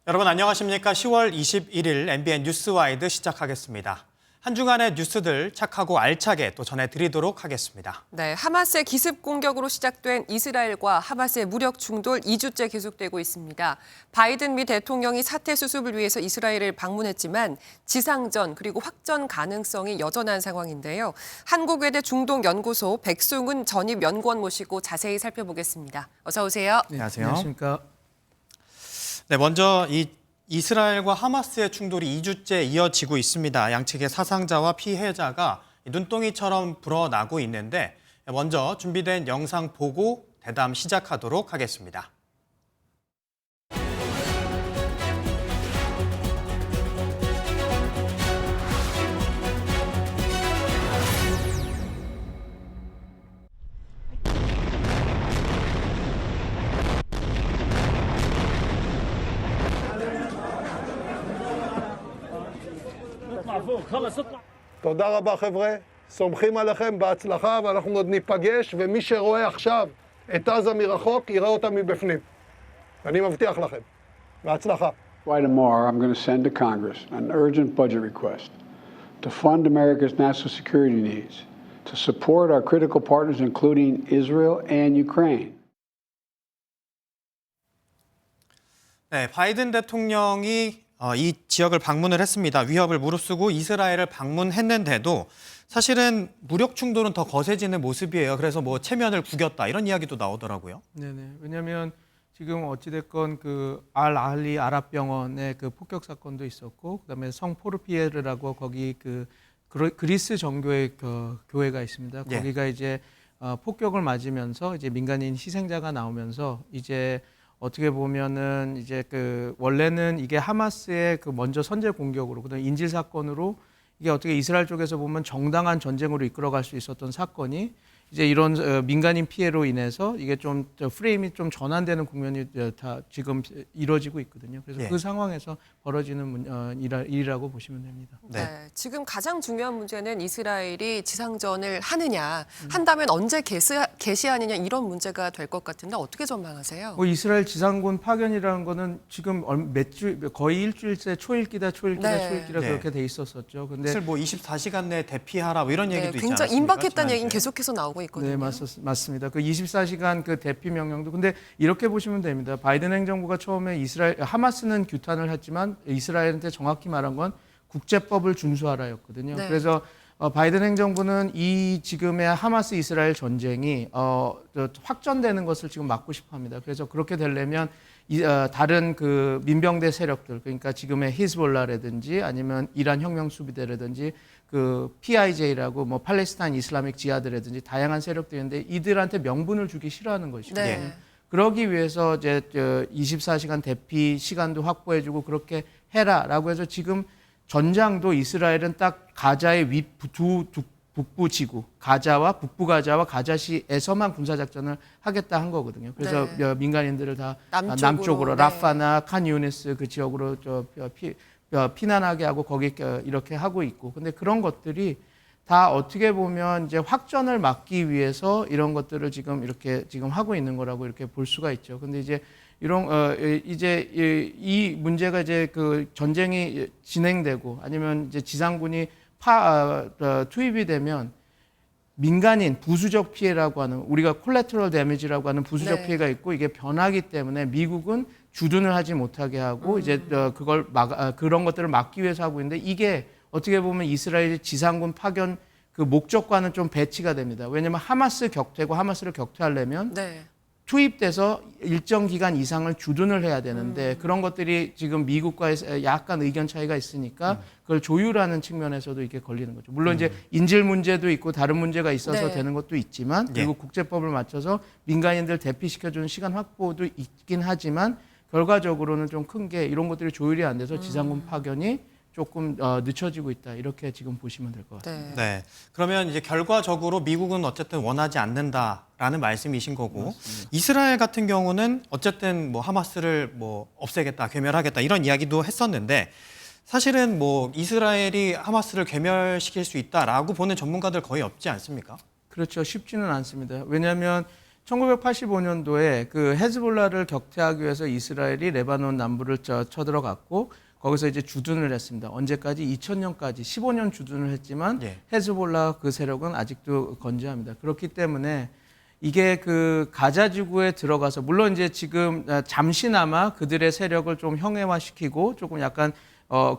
여러분 안녕하십니까? 10월 21일 MBN 뉴스와이드 시작하겠습니다. 한 주간의 뉴스들 착하고 알차게 또 전해드리도록 하겠습니다. 네, 하마스의 기습 공격으로 시작된 이스라엘과 하마스의 무력 충돌 2주째 계속되고 있습니다. 바이든 미 대통령이 사태 수습을 위해서 이스라엘을 방문했지만 지상전 그리고 확전 가능성이 여전한 상황인데요. 한국외대 중동연구소 백승훈 전입 연구원 모시고 자세히 살펴보겠습니다. 어서 오세요. 네, 안녕하세요. 안녕하십니까. 네, 먼저 이스라엘과 하마스의 충돌이 2주째 이어지고 있습니다. 양측의 사상자와 피해자가 눈덩이처럼 불어나고 있는데 먼저 준비된 영상 보고 대담 시작하도록 하겠습니다. תודה רבה חבר'ה, סומכים עליכם בהצלחה ואנחנו עוד ניפגש ומי שרואה עכשיו את עזה מרחוק יראה אותה מבפנים. אני מבטיח לכם. בהצלחה. By tomorrow, I'm going to send to Congress an urgent budget request to fund America's national security needs, to support our critical partners including Israel and Ukraine. 네, 바이든 대통령이 이 지역을 방문을 했습니다. 위협을 무릅쓰고 이스라엘을 방문했는데도 사실은 무력 충돌은 더 거세지는 모습이에요. 그래서 뭐 체면을 구겼다 이런 이야기도 나오더라고요. 네네. 왜냐하면 지금 어찌됐건 그 알-아할리 아랍병원의 그 폭격 사건도 있었고, 그다음에 성 포르피에르라고 거기 그 그리스 정교회 교회가 있습니다. 예. 거기가 이제 폭격을 맞으면서 이제 민간인 희생자가 나오면서 이제 어떻게 보면은 이제 그 원래는 이게 하마스의 그 먼저 선제 공격으로 그다음 인질 사건으로 이게 어떻게 이스라엘 쪽에서 보면 정당한 전쟁으로 이끌어갈 수 있었던 사건이 이제 이런 민간인 피해로 인해서 이게 좀 프레임이 좀 전환되는 국면이 다 지금 이루어지고 있거든요. 그래서 예. 그 상황에서 벌어지는 일이라고 보시면 됩니다. 네, 지금 가장 중요한 문제는 이스라엘이 지상전을 하느냐, 한다면 언제 개시하느냐 이런 문제가 될 것 같은데 어떻게 전망하세요? 뭐 이스라엘 지상군 파견이라는 거는 지금 거의 일주일째 초일기다 네. 네. 그렇게 돼 있었었죠. 근데 사실 뭐 24시간 내에 대피하라 뭐 이런 얘기도 있지 않습니까? 굉장히 임박했다는 얘기는 지난주에. 계속해서 나오고 있거든요. 네, 맞습니다. 그 24시간 그 대피 명령도 근데 이렇게 보시면 됩니다. 바이든 행정부가 처음에 하마스는 규탄을 했지만 이스라엘한테 정확히 말한 건 국제법을 준수하라였거든요. 네. 그래서 바이든 행정부는 이 지금의 하마스 이스라엘 전쟁이 확전되는 것을 지금 막고 싶어합니다. 그래서 그렇게 되려면 다른 그 민병대 세력들, 그러니까 지금의 히즈볼라라든지 아니면 이란 혁명 수비대라든지 그 PIJ라고 뭐 팔레스타인 이슬라믹 지하드라든지 다양한 세력들이 있는데 이들한테 명분을 주기 싫어하는 것이거든요. 네. 그러기 위해서 이제 24시간 대피 시간도 확보해주고 그렇게 해라라고 해서 지금 전장도 이스라엘은 딱 가자의 북부 지구, 가자와 북부 가자와 가자시에서만 군사작전을 하겠다 한 거거든요. 그래서 네. 민간인들을 다 네. 남쪽으로 라파나 칸 유니스 그 지역으로 피난하게 하고 거기 이렇게 하고 있고. 근데 그런 것들이 다 어떻게 보면 이제 확전을 막기 위해서 이런 것들을 지금 하고 있는 거라고 이렇게 볼 수가 있죠. 근데 이제 이 문제가 이제 그 전쟁이 진행되고 아니면 이제 지상군이 투입이 되면 민간인 부수적 피해라고 하는 우리가 콜레터럴 데미지라고 하는 부수적 네. 피해가 있고 이게 변하기 때문에 미국은 주둔을 하지 못하게 하고 이제 그런 것들을 막기 위해서 하고 있는데 이게 어떻게 보면 이스라엘 지상군 파견 그 목적과는 좀 배치가 됩니다. 왜냐하면 하마스를 격퇴하려면 네. 투입돼서 일정 기간 이상을 주둔을 해야 되는데 그런 것들이 지금 미국과의 약간 의견 차이가 있으니까 그걸 조율하는 측면에서도 이게 걸리는 거죠. 물론 이제 인질 문제도 있고 다른 문제가 있어서 네. 되는 것도 있지만 그리고 예. 국제법을 맞춰서 민간인들 대피시켜주는 시간 확보도 있긴 하지만 결과적으로는 좀 큰 게 이런 것들이 조율이 안 돼서 지상군 파견이 조금 늦춰지고 있다. 이렇게 지금 보시면 될 것 같습니다. 네. 네. 그러면 이제 결과적으로 미국은 어쨌든 원하지 않는다라는 말씀이신 거고 맞습니다. 이스라엘 같은 경우는 어쨌든 뭐 하마스를 뭐 없애겠다, 괴멸하겠다 이런 이야기도 했었는데 사실은 뭐 이스라엘이 하마스를 괴멸시킬 수 있다라고 보는 전문가들 거의 없지 않습니까? 그렇죠. 쉽지는 않습니다. 왜냐하면 1985년도에 그 헤즈볼라를 격퇴하기 위해서 이스라엘이 레바논 남부를 쳐들어갔고 거기서 이제 주둔을 했습니다. 언제까지? 2000년까지 15년 주둔을 했지만 예. 헤즈볼라 그 세력은 아직도 건재합니다. 그렇기 때문에 이게 그 가자 지구에 들어가서 물론 이제 지금 잠시나마 그들의 세력을 좀 형해화시키고 조금 약간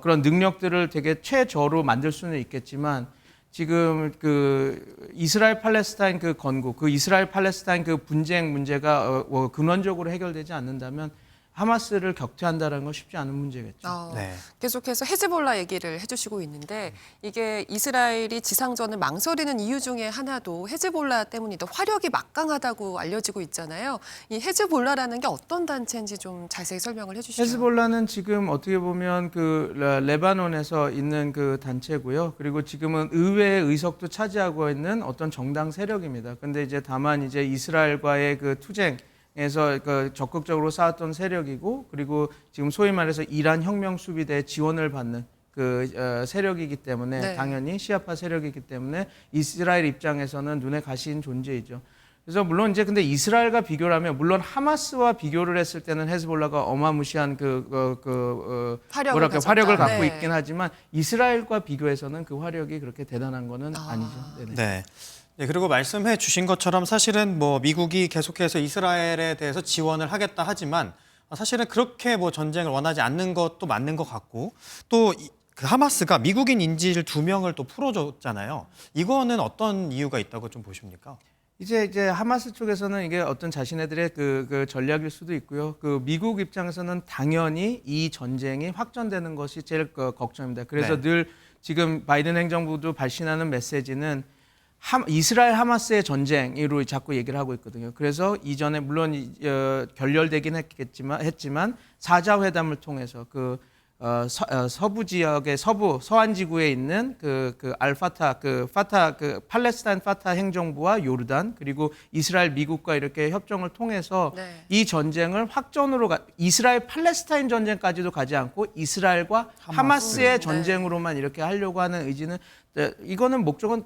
그런 능력들을 되게 최저로 만들 수는 있겠지만 지금 그 이스라엘 팔레스타인 그 건국, 그 이스라엘 팔레스타인 그 분쟁 문제가 근원적으로 해결되지 않는다면 하마스를 격퇴한다는 건 쉽지 않은 문제겠죠. 네. 계속해서 헤즈볼라 얘기를 해주시고 있는데 이게 이스라엘이 지상전을 망설이는 이유 중에 하나도 헤즈볼라 때문이다. 화력이 막강하다고 알려지고 있잖아요. 이 헤즈볼라라는 게 어떤 단체인지 좀 자세히 설명을 해주시죠. 헤즈볼라는 지금 어떻게 보면 그 레바논에서 있는 그 단체고요. 그리고 지금은 의회의 의석도 차지하고 있는 어떤 정당 세력입니다. 근데 이제 다만 이제 이스라엘과의 그 투쟁에서 그 적극적으로 싸웠던 세력이고, 그리고 지금 소위 말해서 이란 혁명 수비대에 지원을 받는 그 세력이기 때문에 네. 당연히 시아파 세력이기 때문에 이스라엘 입장에서는 눈에 가시인 존재이죠. 그래서 물론 이제 근데 이스라엘과 비교를 하면 물론 하마스와 비교를 했을 때는 헤즈볼라가 어마무시한 화력을 가졌다. 화력을 갖고 네. 있긴 하지만 이스라엘과 비교해서는 그 화력이 그렇게 대단한 거는 아니죠. 네네. 네. 네, 그리고 말씀해 주신 것처럼 사실은 뭐 미국이 계속해서 이스라엘에 대해서 지원을 하겠다 하지만 사실은 그렇게 뭐 전쟁을 원하지 않는 것도 맞는 것 같고 또 그 하마스가 미국인 인질 2명을 또 풀어줬잖아요. 이거는 어떤 이유가 있다고 좀 보십니까? 이제 하마스 쪽에서는 이게 어떤 자신네들의 그 전략일 수도 있고요. 그 미국 입장에서는 당연히 이 전쟁이 확전되는 것이 제일 걱정입니다. 그래서 네. 늘 지금 바이든 행정부도 발신하는 메시지는 이스라엘 하마스의 전쟁으로 자꾸 얘기를 하고 있거든요. 그래서 이전에 물론 결렬되긴 했지만 사자회담을 통해서 서부 지역의 서한 지구에 있는 그 팔레스타인 파타 행정부와 요르단 그리고 이스라엘 미국과 이렇게 협정을 통해서 네. 이 전쟁을 확전으로 이스라엘 팔레스타인 전쟁까지도 가지 않고 이스라엘과 하마스의 전쟁으로만 이렇게 하려고 하는 의지는 이거는 목적은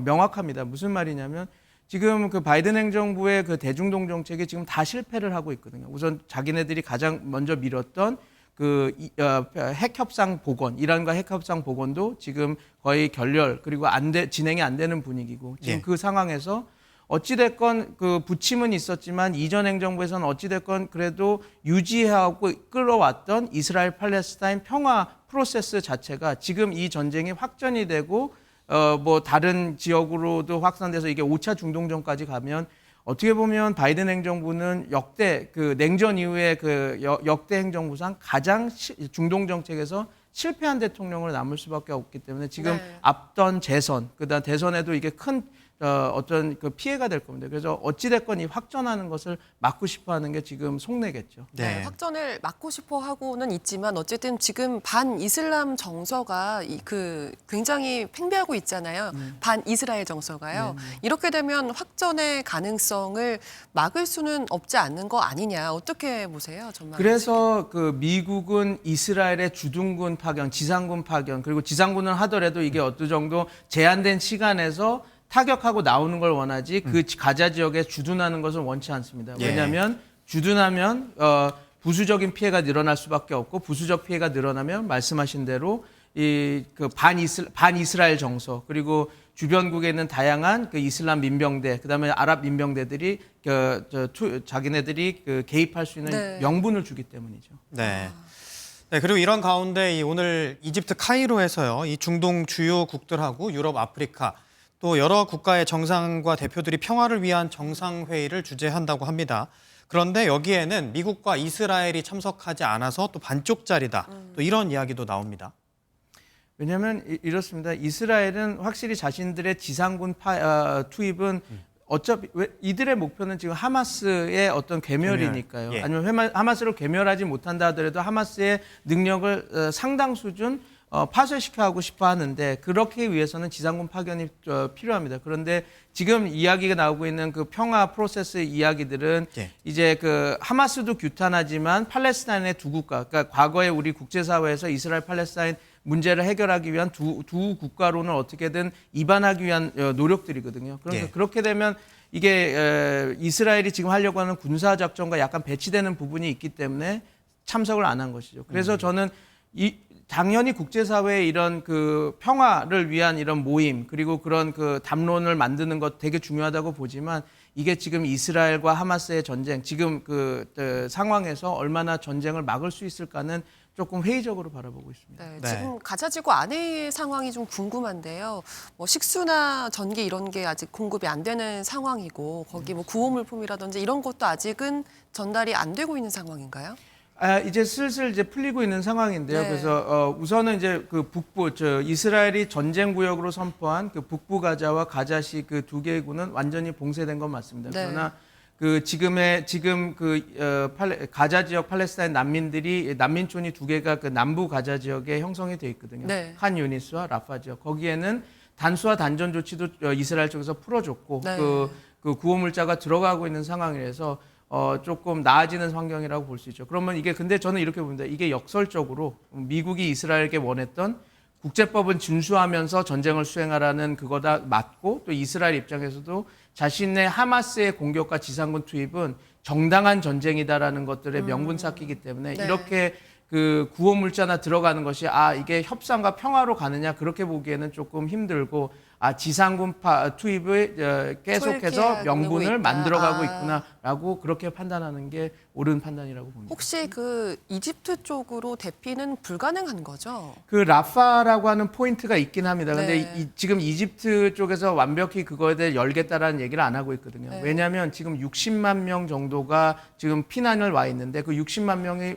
명확합니다. 무슨 말이냐면 지금 그 바이든 행정부의 그 대중동 정책이 지금 다 실패를 하고 있거든요. 우선 자기네들이 가장 먼저 밀었던 핵협상 복원, 이란과 핵협상 복원도 지금 거의 결렬 그리고 진행이 안 되는 분위기고 지금 예. 그 상황에서 어찌됐건 그 부침은 있었지만 이전 행정부에서는 어찌됐건 그래도 유지하고 끌어왔던 이스라엘 팔레스타인 평화 프로세스 자체가 지금 이 전쟁이 확전이 되고 뭐 다른 지역으로도 확산돼서 이게 5차 중동전까지 가면 어떻게 보면 바이든 행정부는 역대 그 냉전 이후에 그 역대 행정부상 가장 중동 정책에서 실패한 대통령으로 남을 수밖에 없기 때문에 지금 네. 앞던 재선, 그다음 대선에도 이게 큰 어떤 그 피해가 될 겁니다. 그래서 어찌됐건 이 확전하는 것을 막고 싶어하는 게 지금 속내겠죠. 네, 확전을 막고 싶어 하고는 있지만 어쨌든 지금 반 이슬람 정서가 굉장히 팽배하고 있잖아요. 반 이스라엘 정서가요. 이렇게 되면 확전의 가능성을 막을 수는 없지 않는 거 아니냐. 어떻게 보세요, 전망? 그래서 그 미국은 이스라엘의 주둔군 파견, 지상군 파견, 그리고 지상군을 하더라도 이게 어느 정도 제한된 시간에서 타격하고 나오는 걸 원하지 그 가자 지역에 주둔하는 것을 원치 않습니다. 예. 왜냐하면 주둔하면 부수적인 피해가 늘어날 수밖에 없고 부수적 피해가 늘어나면 말씀하신 대로 이 그 반이스라엘 정서 그리고 주변국에 있는 다양한 그 이슬람 민병대 그다음에 아랍 민병대들이 자기네들이 개입할 수 있는 네. 명분을 주기 때문이죠. 네. 네, 그리고 이런 가운데 오늘 이집트 카이로에서요, 이 중동 주요 국들하고 유럽, 아프리카 또 여러 국가의 정상과 대표들이 평화를 위한 정상회의를 주재한다고 합니다. 그런데 여기에는 미국과 이스라엘이 참석하지 않아서 또 반쪽짜리다. 또 이런 이야기도 나옵니다. 왜냐하면 이렇습니다. 이스라엘은 확실히 자신들의 지상군 투입은 어차피 이들의 목표는 지금 하마스의 어떤 괴멸이니까요. 예. 아니면 하마스를 괴멸하지 못한다 하더라도 하마스의 능력을 상당 수준 파쇄시켜 하고 싶어 하는데 그렇게 위해서는 지상군 파견이 필요합니다. 그런데 지금 이야기가 나오고 있는 그 평화 프로세스 이야기들은 예. 이제 그 하마스도 규탄하지만 팔레스타인의 두 국가, 그러니까 과거에 우리 국제사회에서 이스라엘 팔레스타인 문제를 해결하기 위한 두 국가론을 어떻게든 이반하기 위한 노력들이거든요. 그래서 예. 그렇게 되면 이게 이스라엘이 지금 하려고 하는 군사 작전과 약간 배치되는 부분이 있기 때문에 참석을 안 한 것이죠. 그래서 저는 당연히 국제사회의 이런 그 평화를 위한 이런 모임 그리고 그런 그 담론을 만드는 것 되게 중요하다고 보지만 이게 지금 이스라엘과 하마스의 전쟁 지금 그 상황에서 얼마나 전쟁을 막을 수 있을까는 조금 회의적으로 바라보고 있습니다. 네, 네. 지금 가자지구 안의 상황이 좀 궁금한데요. 뭐 식수나 전기 이런 게 아직 공급이 안 되는 상황이고 거기 뭐 구호물품이라든지 이런 것도 아직은 전달이 안 되고 있는 상황인가요? 이제 슬슬 이제 풀리고 있는 상황인데요. 네. 그래서 우선은 이제 그 북부 이스라엘이 전쟁 구역으로 선포한 그 북부 가자와 가자시 그 두 개의 구는 완전히 봉쇄된 건 맞습니다. 네. 그러나 그 지금 가자 지역 팔레스타인 난민촌이 두 개가 그 남부 가자 지역에 형성이 돼 있거든요. 네. 한 유니스와 라파 지역. 거기에는 단수와 단전 조치도 이스라엘 쪽에서 풀어줬고 네. 그 구호물자가 들어가고 있는 상황이라서 조금 나아지는 환경이라고 볼 수 있죠. 그러면 이게 근데 저는 이렇게 봅니다. 이게 역설적으로 미국이 이스라엘에게 원했던 국제법은 준수하면서 전쟁을 수행하라는 그거다 맞고 또 이스라엘 입장에서도 자신의 하마스의 공격과 지상군 투입은 정당한 전쟁이다라는 것들의 명분 쌓기이기 때문에 네. 이렇게 그 구호 물자나 들어가는 것이 이게 협상과 평화로 가느냐 그렇게 보기에는 조금 힘들고 지상군 투입을 계속해서 초일기에 명분을 있다. 만들어가고 있구나라고 그렇게 판단하는 게 옳은 판단이라고 봅니다. 혹시 그 이집트 쪽으로 대피는 불가능한 거죠? 그 라파라고 하는 포인트가 있긴 합니다. 근데 네. 지금 이집트 쪽에서 완벽히 그거에 대해 열겠다라는 얘기를 안 하고 있거든요. 네. 왜냐하면 지금 60만 명 정도가 지금 피난을 와 있는데 그 60만 명이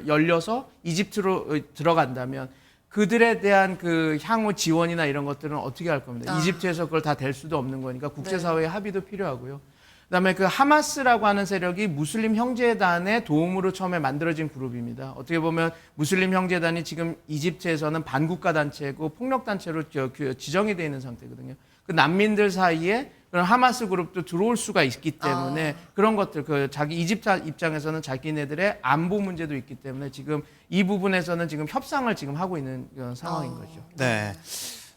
열려서 이집트로 들어간다면 그들에 대한 그 향후 지원이나 이런 것들은 어떻게 할 겁니다. 이집트에서 그걸 다 될 수도 없는 거니까 국제사회의 합의도 필요하고요. 그다음에 그 하마스라고 하는 세력이 무슬림 형제단의 도움으로 처음에 만들어진 그룹입니다. 어떻게 보면 무슬림 형제단이 지금 이집트에서는 반국가 단체고 폭력 단체로 지정이 되어 있는 상태거든요. 그 난민들 사이에 그런 하마스 그룹도 들어올 수가 있기 때문에 그런 것들 자기 이집트 입장에서는 자기네들의 안보 문제도 있기 때문에 지금 이 부분에서는 지금 협상을 지금 하고 있는 그런 상황인 거죠. 네.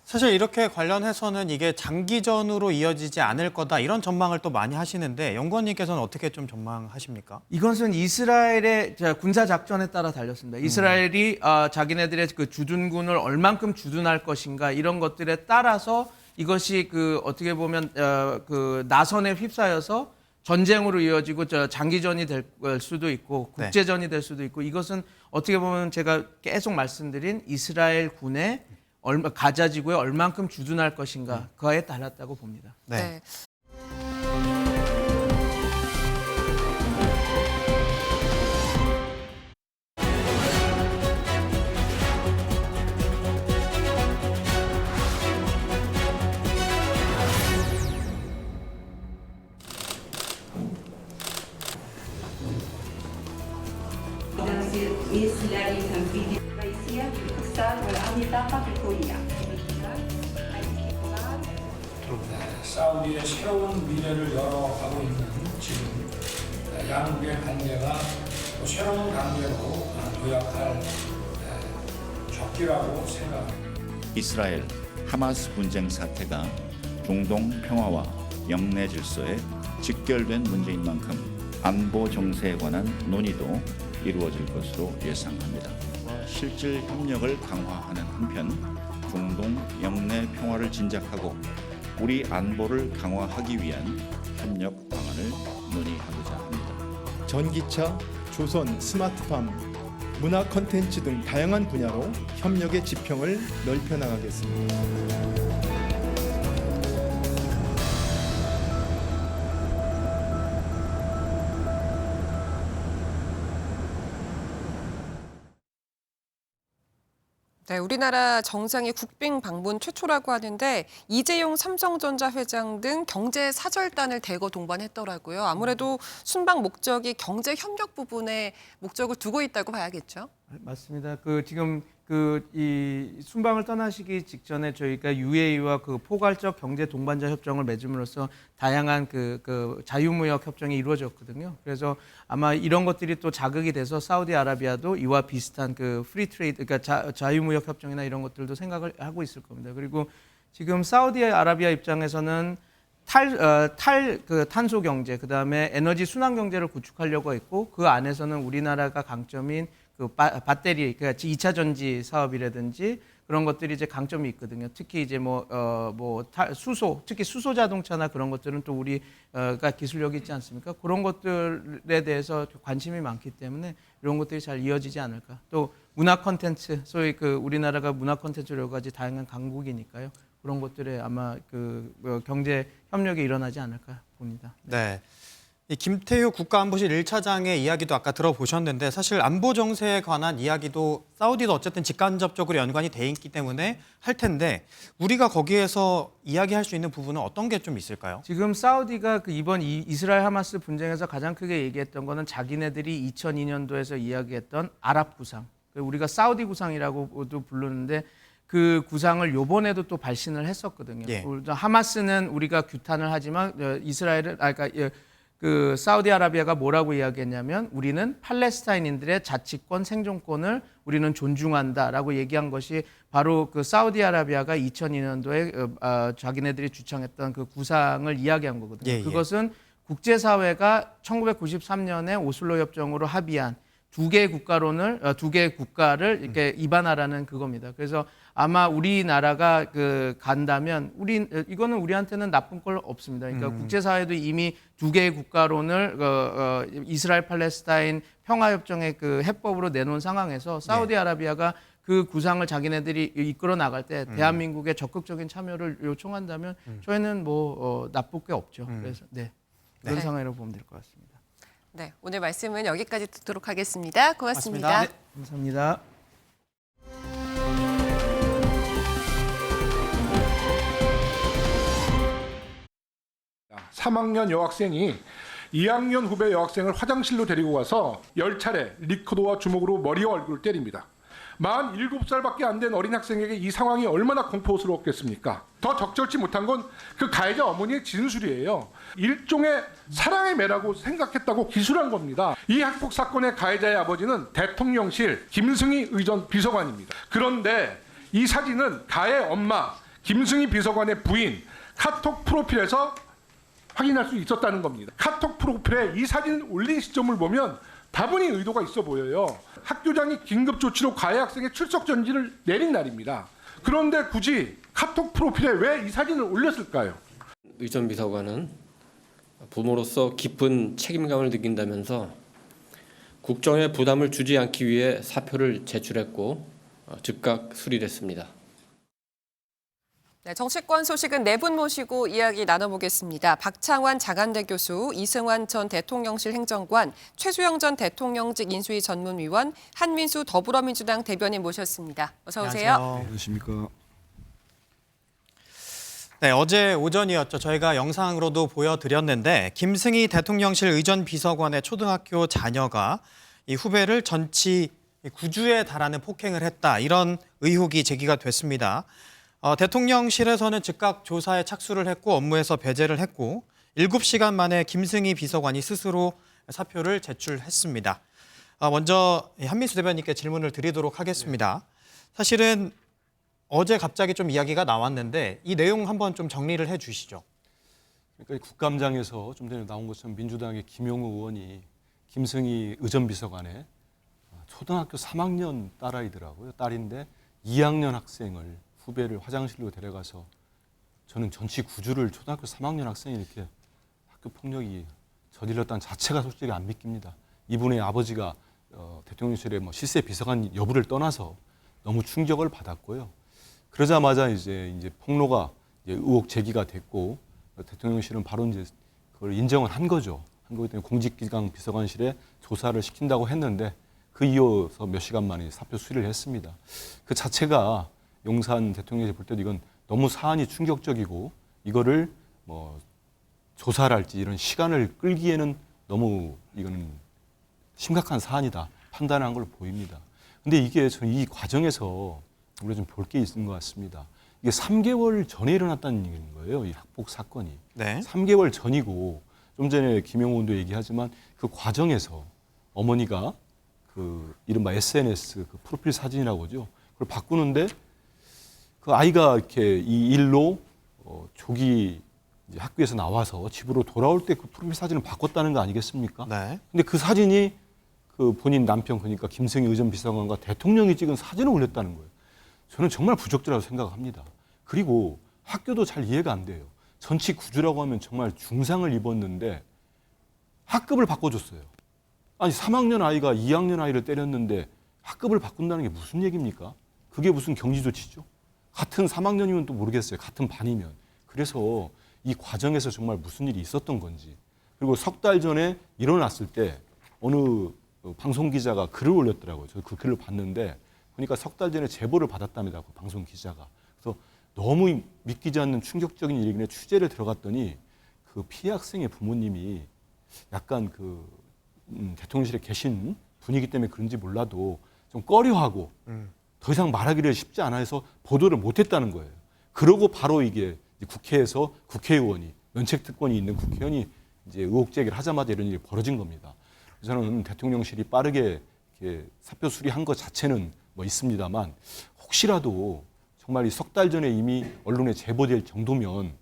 사실 이렇게 관련해서는 이게 장기전으로 이어지지 않을 거다 이런 전망을 또 많이 하시는데 연구원님께서는 어떻게 좀 전망하십니까? 이것은 이스라엘의 군사 작전에 따라 달렸습니다. 이스라엘이 자기네들의 그 주둔군을 얼만큼 주둔할 것인가 이런 것들에 따라서 이것이 그 어떻게 보면 그 나선에 휩싸여서 전쟁으로 이어지고 장기전이 될 수도 있고 국제전이 될 수도 있고 이것은 어떻게 보면 제가 계속 말씀드린 이스라엘 군의 가자 지구에 얼만큼 주둔할 것인가 그거에 달랐다고 봅니다. 네. إسرائيل تنفيذ الرئيسية في الإقتصاد والأمن طاقة في كوريا. 사우디의 새로운 미래를 열어가고 있는 지금 양국의 관계가 또 새로운 관계로 도약할 적기라고 생각합니다. 이스라엘 하마스 분쟁 사태가 중동 평화와 영내 질서에 직결된 문제인 만큼 안보 정세에 관한 논의도 이루어질 것으로 예상합니다. 실질 협력을 강화하는 한편 중동 영내 평화를 진작하고 우리 안보를 강화하기 위한 협력 방안을 논의하고자 합니다. 전기차, 조선, 스마트팜, 문화 콘텐츠 등 다양한 분야로 협력의 지평을 넓혀 나가겠습니다. 네, 우리나라 정상의 국빈 방문 최초라고 하는데 이재용 삼성전자 회장 등 경제 사절단을 대거 동반했더라고요. 아무래도 순방 목적이 경제 협력 부분에 목적을 두고 있다고 봐야겠죠. 맞습니다. 지금 이 순방을 떠나시기 직전에 저희가 UAE와 그 포괄적 경제 동반자 협정을 맺음으로써 다양한 그 자유무역 협정이 이루어졌거든요. 그래서 아마 이런 것들이 또 자극이 돼서 사우디아라비아도 이와 비슷한 그 프리 트레이드, 그러니까 자유무역 협정이나 이런 것들도 생각을 하고 있을 겁니다. 그리고 지금 사우디아라비아 입장에서는 탄소 경제, 그다음에 에너지 순환 경제를 구축하려고 했고, 그 안에서는 우리나라가 강점인 그 배터리, 그러니까 2차 전지 사업이라든지 그런 것들이 이제 강점이 있거든요. 특히 이제 수소, 특히 수소 자동차나 그런 것들은 또 우리가 기술력이 있지 않습니까? 그런 것들에 대해서 관심이 많기 때문에 이런 것들이 잘 이어지지 않을까. 또 문화 콘텐츠, 소위 그 우리나라가 문화 콘텐츠 여러 가지 다양한 강국이니까요. 그런 것들에 아마 경제 협력이 일어나지 않을까 봅니다. 네. 이 김태효 국가안보실 1차장의 이야기도 아까 들어보셨는데 사실 안보 정세에 관한 이야기도 사우디도 어쨌든 직간접적으로 연관이 돼 있기 때문에 할 텐데 우리가 거기에서 이야기할 수 있는 부분은 어떤 게 좀 있을까요? 지금 사우디가 이번 이스라엘 하마스 분쟁에서 가장 크게 얘기했던 거는 자기네들이 2002년도에서 이야기했던 아랍 구상, 우리가 사우디 구상이라고도 부르는데 그 구상을 요번에도 또 발신을 했었거든요. 예. 하마스는 우리가 규탄을 하지만 이스라엘은 그 사우디아라비아가 뭐라고 이야기했냐면 우리는 팔레스타인인들의 자치권 생존권을 우리는 존중한다라고 얘기한 것이 바로 그 사우디아라비아가 2002년도에 자기네들이 주창했던 그 구상을 이야기한 거거든요. 예, 예. 그것은 국제사회가 1993년에 오슬로 협정으로 합의한 두 개의 국가를 이렇게 입안하라는 그겁니다. 그래서 아마 우리나라가 간다면 이거는 우리한테는 나쁜 건 없습니다. 그러니까 국제사회도 이미 두 개의 국가론을 이스라엘 팔레스타인 평화협정의 그 해법으로 내놓은 상황에서 사우디아라비아가 그 구상을 자기네들이 이끌어 나갈 때 대한민국의 적극적인 참여를 요청한다면 저희는 나쁠 게 없죠. 그래서 그런 상황이라고 보면 될 것 같습니다. 네, 오늘 말씀은 여기까지 듣도록 하겠습니다. 고맙습니다. 고맙습니다. 감사합니다. 네. 3학년 여학생이 2학년 후배 여학생을 화장실로 데리고 가서 10차례 리코더와 주먹으로 머리와 얼굴을 때립니다. 47살밖에 안 된 어린 학생에게 이 상황이 얼마나 공포스러웠겠습니까? 더 적절치 못한 건 그 가해자 어머니의 진술이에요. 일종의 사랑의 매라고 생각했다고 기술한 겁니다. 이 학폭 사건의 가해자의 아버지는 대통령실 김승희 의전 비서관입니다. 그런데 이 사진은 가해 엄마 김승희 비서관의 부인 카톡 프로필에서 확인할 수 있었다는 겁니다. 카톡 프로필에 이 사진을 올린 시점을 보면 다분히 의도가 있어 보여요. 학교장이 긴급 조치로 가해 학생의 출석 정지를 내린 날입니다. 그런데 굳이 카톡 프로필에 왜 이 사진을 올렸을까요? 의전 비서관은 부모로서 깊은 책임감을 느낀다면서 국정에 부담을 주지 않기 위해 사표를 제출했고 즉각 수리됐습니다. 네, 정치권 소식은 네 분 모시고 이야기 나눠보겠습니다. 박창환 장한대 교수, 이승환 전 대통령실 행정관, 최수영 전 대통령직 인수위 전문위원, 한민수 더불어민주당 대변인 모셨습니다. 어서 오세요. 안녕하십니까. 네, 어제 오전이었죠. 저희가 영상으로도 보여드렸는데 김승희 대통령실 의전 비서관의 초등학교 자녀가 이 후배를 전치 9주에 달하는 폭행을 했다. 이런 의혹이 제기가 됐습니다. 대통령실에서는 즉각 조사에 착수를 했고 업무에서 배제를 했고 7시간 만에 김승희 비서관이 스스로 사표를 제출했습니다. 먼저 한민수 대변인께 질문을 드리도록 하겠습니다. 사실은 어제 갑자기 좀 이야기가 나왔는데 이 내용 한번 좀 정리를 해 주시죠. 그러니까 국감장에서 좀 전에 나온 것처럼 민주당의 김용우 의원이 김승희 의전비서관의 초등학교 3학년 딸아이더라고요. 딸인데 2학년 학생을 후배를 화장실로 데려가서 저는 전치 9주를 초등학교 3학년 학생이 이렇게 학교 폭력이 저질렀다는 자체가 솔직히 안 믿깁니다. 이분의 아버지가 대통령실의 실세 비서관 여부를 떠나서 너무 충격을 받았고요. 그러자마자 이제 폭로가 의혹 제기가 됐고 대통령실은 바로 이제 그걸 인정을 한 거죠. 한 거기 때문에 공직기강 비서관실에 조사를 시킨다고 했는데 그 이어서 몇 시간 만에 사표 수리를 했습니다. 그 자체가 용산 대통령실 볼 때도 이건 너무 사안이 충격적이고 이거를 조사를 할지 이런 시간을 끌기에는 너무 이거는 심각한 사안이다 판단한 걸로 보입니다. 근데 이게 이 과정에서 우리가 좀 볼 게 있는 것 같습니다. 이게 3개월 전에 일어났다는 거예요. 이 학폭 사건이. 네. 3개월 전이고 좀 전에 김용호 의원도 얘기하지만 그 과정에서 어머니가 그 이른바 SNS 그 프로필 사진이라고 하죠. 그걸 바꾸는데 그 아이가 이렇게 이 일로 조기 이제 학교에서 나와서 집으로 돌아올 때 그 프로필 사진을 바꿨다는 거 아니겠습니까? 네. 근데 그 사진이 그 본인 남편 그러니까 김승희 의전 비서관과 대통령이 찍은 사진을 올렸다는 거예요. 저는 정말 부적절하다고 생각합니다. 그리고 학교도 잘 이해가 안 돼요. 전치 구주라고 하면 정말 중상을 입었는데 학급을 바꿔줬어요. 아니 3학년 아이가 2학년 아이를 때렸는데 학급을 바꾼다는 게 무슨 얘기입니까? 그게 무슨 경지 조치죠? 같은 3학년이면 또 모르겠어요. 같은 반이면. 그래서 이 과정에서 정말 무슨 일이 있었던 건지. 그리고 석 달 전에 일어났을 때 어느 방송 기자가 글을 올렸더라고요. 저 그 글을 봤는데 보니까 석 달 전에 제보를 받았답니다. 그 방송 기자가. 그래서 너무 믿기지 않는 충격적인 일이길래 취재를 들어갔더니 그 피해 학생의 부모님이 약간 그 대통령실에 계신 분위기 때문에 그런지 몰라도 좀 꺼려하고 더 이상 말하기를 쉽지 않아 해서 보도를 못했다는 거예요. 그러고 바로 이게 국회에서 국회의원이 면책특권이 있는 국회의원이 이제 의혹 제기를 하자마자 이런 일이 벌어진 겁니다. 저는 대통령실이 빠르게 이렇게 사표 수리한 것 자체는 뭐 있습니다만 혹시라도 정말 이 석 달 전에 이미 언론에 제보될 정도면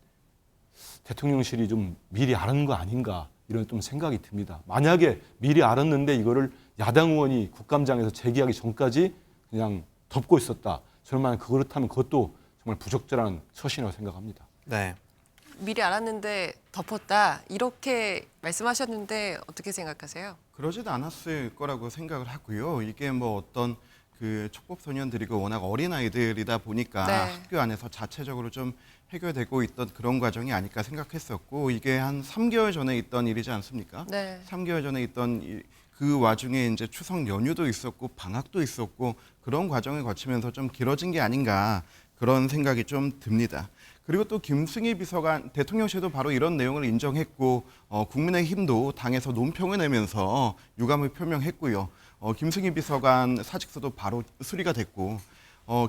대통령실이 좀 미리 알은 거 아닌가 이런 좀 생각이 듭니다. 만약에 미리 알았는데 이거를 야당 의원이 국감장에서 제기하기 전까지 그냥 덮고 있었다. 저는 그렇다면 그것도 정말 부적절한 처신이라고 생각합니다. 네. 미리 알았는데 덮었다 이렇게 말씀하셨는데 어떻게 생각하세요? 그러지도 않았을 거라고 생각을 하고요. 이게 뭐 어떤 그 촉법소년들이고 워낙 어린 아이들이다 보니까 네. 학교 안에서 자체적으로 좀 해결되고 있던 그런 과정이 아닐까 생각했었고 이게 한 3개월 전에 있던 일이지 않습니까? 네. 3개월 전에 있던 그 와중에 이제 추석 연휴도 있었고 방학도 있었고 그런 과정을 거치면서 좀 길어진 게 아닌가 그런 생각이 좀 듭니다. 그리고 또 김승희 비서관 대통령실도 바로 이런 내용을 인정했고 국민의힘도 당에서 논평을 내면서 유감을 표명했고요. 김승희 비서관 사직서도 바로 수리가 됐고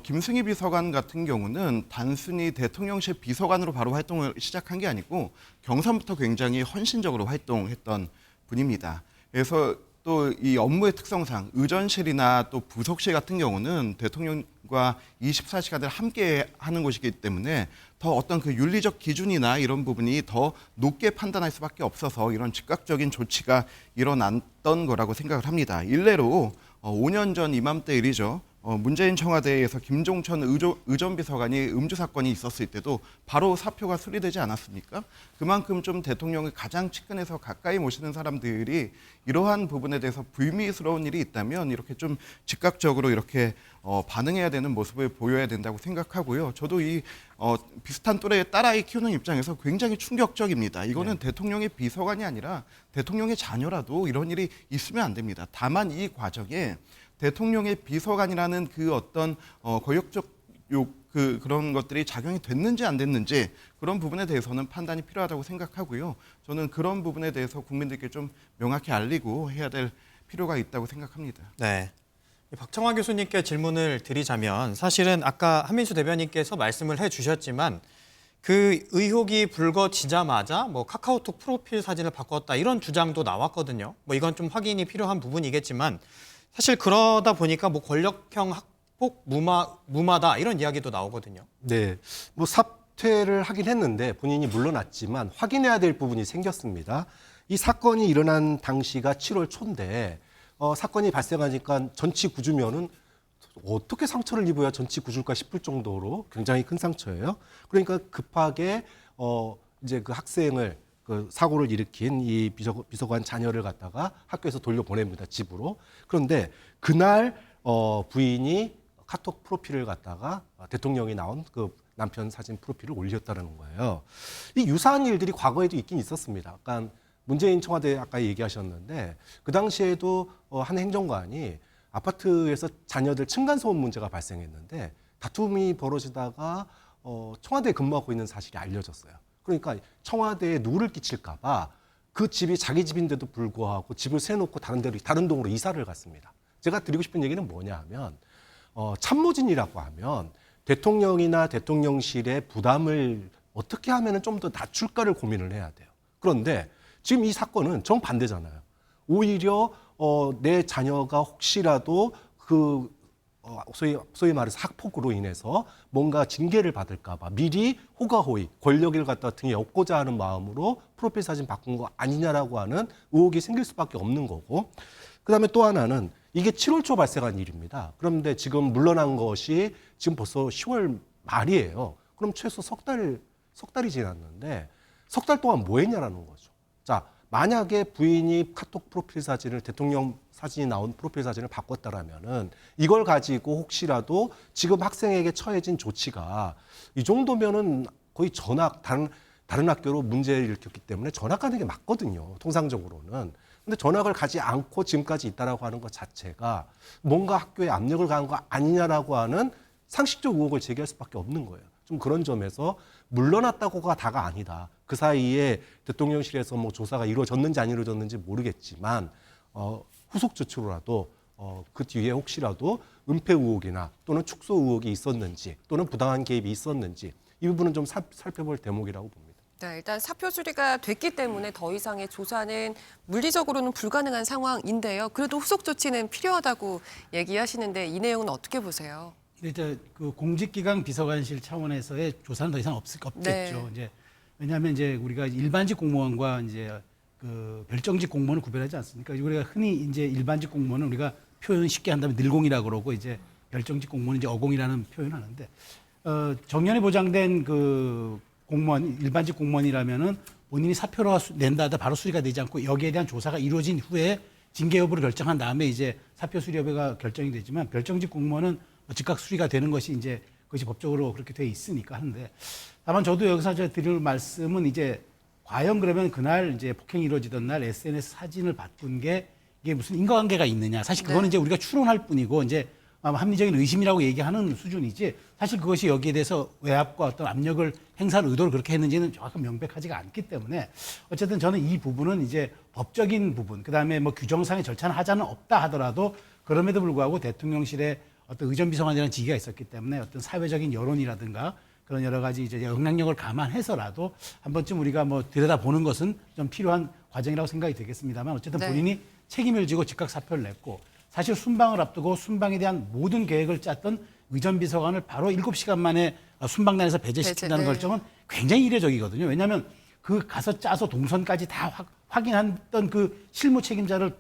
김승희 비서관 같은 경우는 단순히 대통령실 비서관으로 바로 활동을 시작한 게 아니고 경선부터 굉장히 헌신적으로 활동했던 분입니다. 그래서 또 이 업무의 특성상 의전실이나 또 부속실 같은 경우는 대통령과 24시간을 함께 하는 곳이기 때문에 더 어떤 그 윤리적 기준이나 이런 부분이 더 높게 판단할 수밖에 없어서 이런 즉각적인 조치가 일어났던 거라고 생각을 합니다. 일례로 5년 전 이맘때 일이죠. 문재인 청와대에서 김종천 의전비서관이 음주 사건이 있었을 때도 바로 사표가 수리되지 않았습니까? 그만큼 좀 대통령을 가장 측근에서 가까이 모시는 사람들이 이러한 부분에 대해서 불미스러운 일이 있다면 이렇게 좀 즉각적으로 이렇게 반응해야 되는 모습을 보여야 된다고 생각하고요. 저도 이 비슷한 또래의 딸아이 키우는 입장에서 굉장히 충격적입니다. 이거는 대통령의 비서관이 아니라 대통령의 자녀라도 이런 일이 있으면 안 됩니다. 다만 이 과정에 대통령의 비서관이라는 그 어떤 권력적 그런 것들이 작용이 됐는지 안 됐는지 그런 부분에 대해서는 판단이 필요하다고 생각하고요. 저는 그런 부분에 대해서 국민들께 좀 명확히 알리고 해야 될 필요가 있다고 생각합니다. 네. 박정화 교수님께 질문을 드리자면 사실은 아까 한민수 대변인께서 말씀을 해주셨지만 그 의혹이 불거지자마자 뭐 카카오톡 프로필 사진을 바꿨다 이런 주장도 나왔거든요. 뭐 이건 좀 확인이 필요한 부분이겠지만 사실 그러다 보니까 뭐 권력형 학폭 무마다 이런 이야기도 나오거든요. 네, 뭐 사퇴를 하긴 했는데 본인이 물러났지만 확인해야 될 부분이 생겼습니다. 이 사건이 일어난 당시가 7월 초인데 사건이 발생하니까 전치 구주면은 어떻게 상처를 입어야 전치 구줄까 싶을 정도로 굉장히 큰 상처예요. 그러니까 급하게 이제 그 학생을 그 사고를 일으킨 이 비서관 자녀를 갖다가 학교에서 돌려보냅니다, 집으로. 그런데 그날 부인이 카톡 프로필을 갖다가 대통령이 나온 그 남편 사진 프로필을 올렸다는 거예요. 이 유사한 일들이 과거에도 있긴 있었습니다. 그러니까 문재인 청와대 아까 얘기하셨는데 그 당시에도 한 행정관이 아파트에서 자녀들 층간소음 문제가 발생했는데 다툼이 벌어지다가 청와대에 근무하고 있는 사실이 알려졌어요. 그러니까 청와대에 누를 끼칠까 봐 그 집이 자기 집인데도 불구하고 집을 세놓고 다른 동으로 이사를 갔습니다. 제가 드리고 싶은 얘기는 뭐냐 하면 참모진이라고 하면 대통령이나 대통령실의 부담을 어떻게 하면 좀 더 낮출까를 고민을 해야 돼요. 그런데 지금 이 사건은 정반대잖아요. 오히려 내 자녀가 혹시라도 그 소위 말해서 학폭으로 인해서 뭔가 징계를 받을까봐 미리 호가호의 권력을 갖다 등에 업고자 하는 마음으로 프로필 사진 바꾼 거 아니냐라고 하는 의혹이 생길 수밖에 없는 거고, 그다음에 또 하나는 이게 7월 초 발생한 일입니다. 그런데 지금 물러난 것이 지금 벌써 10월 말이에요. 그럼 최소 석 달이 지났는데 석 달 동안 뭐 했냐라는 거죠. 자, 만약에 부인이 카톡 프로필 사진을, 대통령 사진이 나온 프로필 사진을 바꿨다라면은 이걸 가지고 혹시라도 지금 학생에게 처해진 조치가 이 정도면은 거의 전학, 다른 학교로 문제를 일으켰기 때문에 전학하는 게 맞거든요. 통상적으로는. 근데 전학을 가지 않고 지금까지 있다라고 하는 것 자체가 뭔가 학교에 압력을 가한 거 아니냐라고 하는 상식적 의혹을 제기할 수밖에 없는 거예요. 좀 그런 점에서 물러났다고가 다가 아니다. 그 사이에 대통령실에서 뭐 조사가 이루어졌는지 안 이루어졌는지 모르겠지만 후속 조치로라도 그 뒤에 혹시라도 은폐 의혹이나 또는 축소 의혹이 있었는지 또는 부당한 개입이 있었는지 이 부분은 좀 살펴볼 대목이라고 봅니다. 네, 일단 사표 수리가 됐기 때문에 더 이상의 조사는 물리적으로는 불가능한 상황인데요. 그래도 후속 조치는 필요하다고 얘기하시는데 이 내용은 어떻게 보세요? 이제 그 공직기강 비서관실 차원에서의 조사는 더 이상 없겠죠. 네. 이제 왜냐하면 이제 우리가 일반직 공무원과 이제 그 별정직 공무원을 구별하지 않습니까? 우리가 흔히 이제 일반직 공무원은 우리가 표현 쉽게 한다면 늘공이라고 그러고 이제 별정직 공무원은 이제 어공이라는 표현을 하는데 정년에 보장된 그 공무원, 일반직 공무원이라면은 본인이 사표를 낸다 하다 바로 수리가 되지 않고 여기에 대한 조사가 이루어진 후에 징계 여부를 결정한 다음에 이제 사표 수리 여부가 결정이 되지만 별정직 공무원은 즉각 수리가 되는 것이 이제 그것이 법적으로 그렇게 돼 있으니까 하는데, 다만 저도 여기서 드릴 말씀은 이제 과연 그러면 그날 이제 폭행이 이루어지던 날 SNS 사진을 바꾼 게 이게 무슨 인과관계가 있느냐. 사실 그거는 이제 우리가 추론할 뿐이고 이제 합리적인 의심이라고 얘기하는 수준이지 사실 그것이 여기에 대해서 외압과 어떤 압력을 행사할 의도를 그렇게 했는지는 정확히 명백하지가 않기 때문에 어쨌든 저는 이 부분은 이제 법적인 부분, 그다음에 뭐 규정상의 절차는 하자는 없다 하더라도 그럼에도 불구하고 대통령실에 어떤 의전비서관이라는 직위가 있었기 때문에 어떤 사회적인 여론이라든가 그런 여러 가지 이제 영향력을 감안해서라도 한 번쯤 우리가 뭐 들여다보는 것은 좀 필요한 과정이라고 생각이 되겠습니다만 어쨌든 본인이 책임을 지고 즉각 사표를 냈고 사실 순방을 앞두고 순방에 대한 모든 계획을 짰던 의전비서관을 바로 7시간 만에 순방단에서 배제시킨다는 결정은 굉장히 이례적이거든요. 왜냐하면 그 가서 짜서 동선까지 다 확인했던 그 실무 책임자를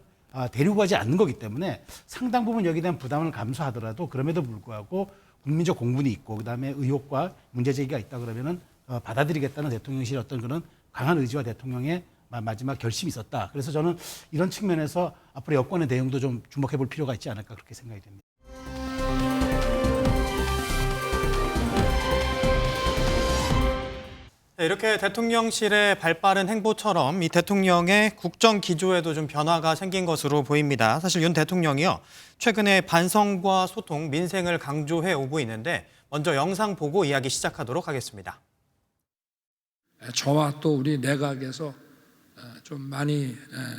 데리고 가지 않는 거기 때문에 상당 부분 여기에 대한 부담을 감수하더라도 그럼에도 불구하고 국민적 공분이 있고 그다음에 의혹과 문제 제기가 있다 그러면은 받아들이겠다는 대통령실의 어떤 그런 강한 의지와 대통령의 마지막 결심이 있었다. 그래서 저는 이런 측면에서 앞으로 여권의 내용도 좀 주목해 볼 필요가 있지 않을까 그렇게 생각이 됩니다. 네, 이렇게 대통령실의 발빠른 행보처럼 이 대통령의 국정 기조에도 좀 변화가 생긴 것으로 보입니다. 사실 윤 대통령이요, 최근에 반성과 소통, 민생을 강조해 오고 있는데 먼저 영상 보고 이야기 시작하도록 하겠습니다. 저와 또 우리 내각에서 좀 많이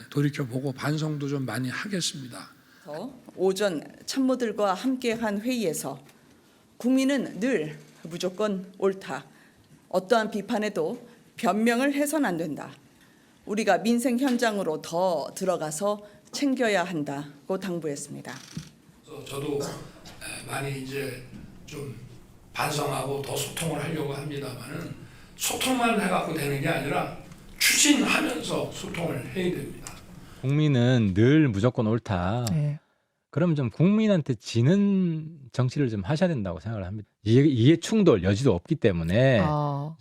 돌이켜보고 반성도 좀 많이 하겠습니다. 오전 참모들과 함께한 회의에서 국민은 늘 무조건 옳다. 어떠한 비판에도 변명을 해서는 안 된다. 우리가 민생 현장으로 더 들어가서 챙겨야 한다고 당부했습니다. 저도 많이 이제 좀 반성하고 더 소통을 하려고 합니다만은 소통만 해갖고 되는 게 아니라 추진하면서 소통을 해야 됩니다. 국민은 늘 무조건 옳다. 그럼 좀 국민한테 지는 정치를 좀 하셔야 된다고 생각을 합니다. 이해 충돌 여지도 없기 때문에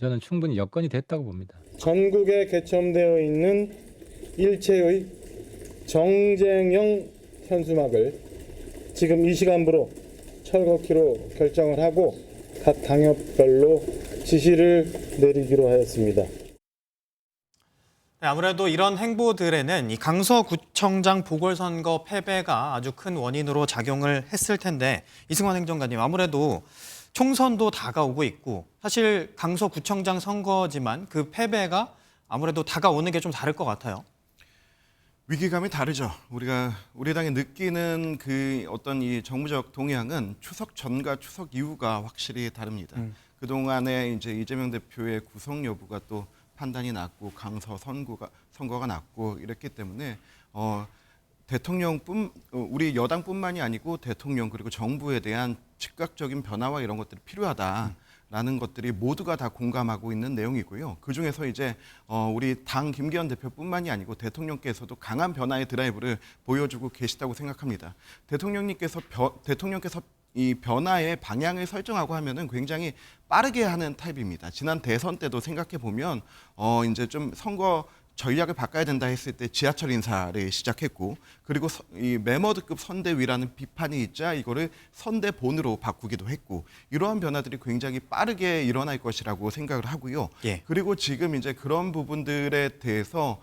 저는 충분히 여건이 됐다고 봅니다. 전국에 개첨되어 있는 일체의 정쟁형 현수막을 지금 이 시간부로 철거키로 결정을 하고 각 당협별로 지시를 내리기로 하였습니다. 네, 아무래도 이런 행보들에는 이 강서구청장 보궐선거 패배가 아주 큰 원인으로 작용을 했을 텐데, 이승환 행정관님, 아무래도 총선도 다가오고 있고 사실 강서구청장 선거지만 그 패배가 아무래도 다가오는 게 좀 다를 것 같아요. 위기감이 다르죠. 우리 당이 느끼는 그 어떤 이 정무적 동향은 추석 전과 추석 이후가 확실히 다릅니다. 그동안에 이제 이재명 대표의 구속 여부가 또 판단이 났고 강서 선거가 났고 이랬기 때문에 우리 여당뿐만이 아니고 대통령 그리고 정부에 대한 즉각적인 변화와 이런 것들이 필요하다라는 것들이 모두가 다 공감하고 있는 내용이고요. 그 중에서 이제 우리 당 김기현 대표뿐만이 아니고 대통령께서도 강한 변화의 드라이브를 보여주고 계시다고 생각합니다. 대통령께서 이 변화의 방향을 설정하고 하면은 굉장히 빠르게 하는 타입입니다. 지난 대선 때도 생각해 보면 이제 좀 선거 전략을 바꿔야 된다 했을 때 지하철 인사를 시작했고, 그리고 이 메머드급 선대위라는 비판이 있자 이거를 선대본으로 바꾸기도 했고, 이러한 변화들이 굉장히 빠르게 일어날 것이라고 생각을 하고요. 그리고 지금 이제 그런 부분들에 대해서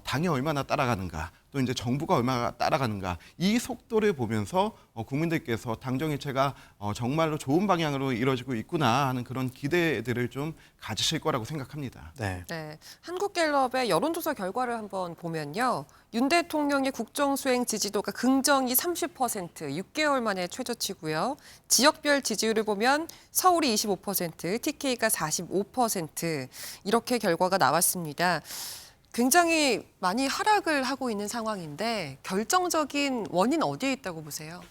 당이 얼마나 따라가는가, 또 이제 정부가 얼마나 따라가는가, 이 속도를 보면서 국민들께서 당정일체가 정말로 좋은 방향으로 이루어지고 있구나 하는 그런 기대들을 좀 가지실 거라고 생각합니다. 네. 한국갤럽의 여론조사 결과를 한번 보면요. 윤 대통령의 국정수행 지지도가 긍정이 30%, 6개월 만에 최저치고요. 지역별 지지율을 보면 서울이 25%, TK가 45% 이렇게 결과가 나왔습니다. 굉장히 많이 하락을 하고 있는 상황인데 결정적인 원인 어디에 있다고 보세요?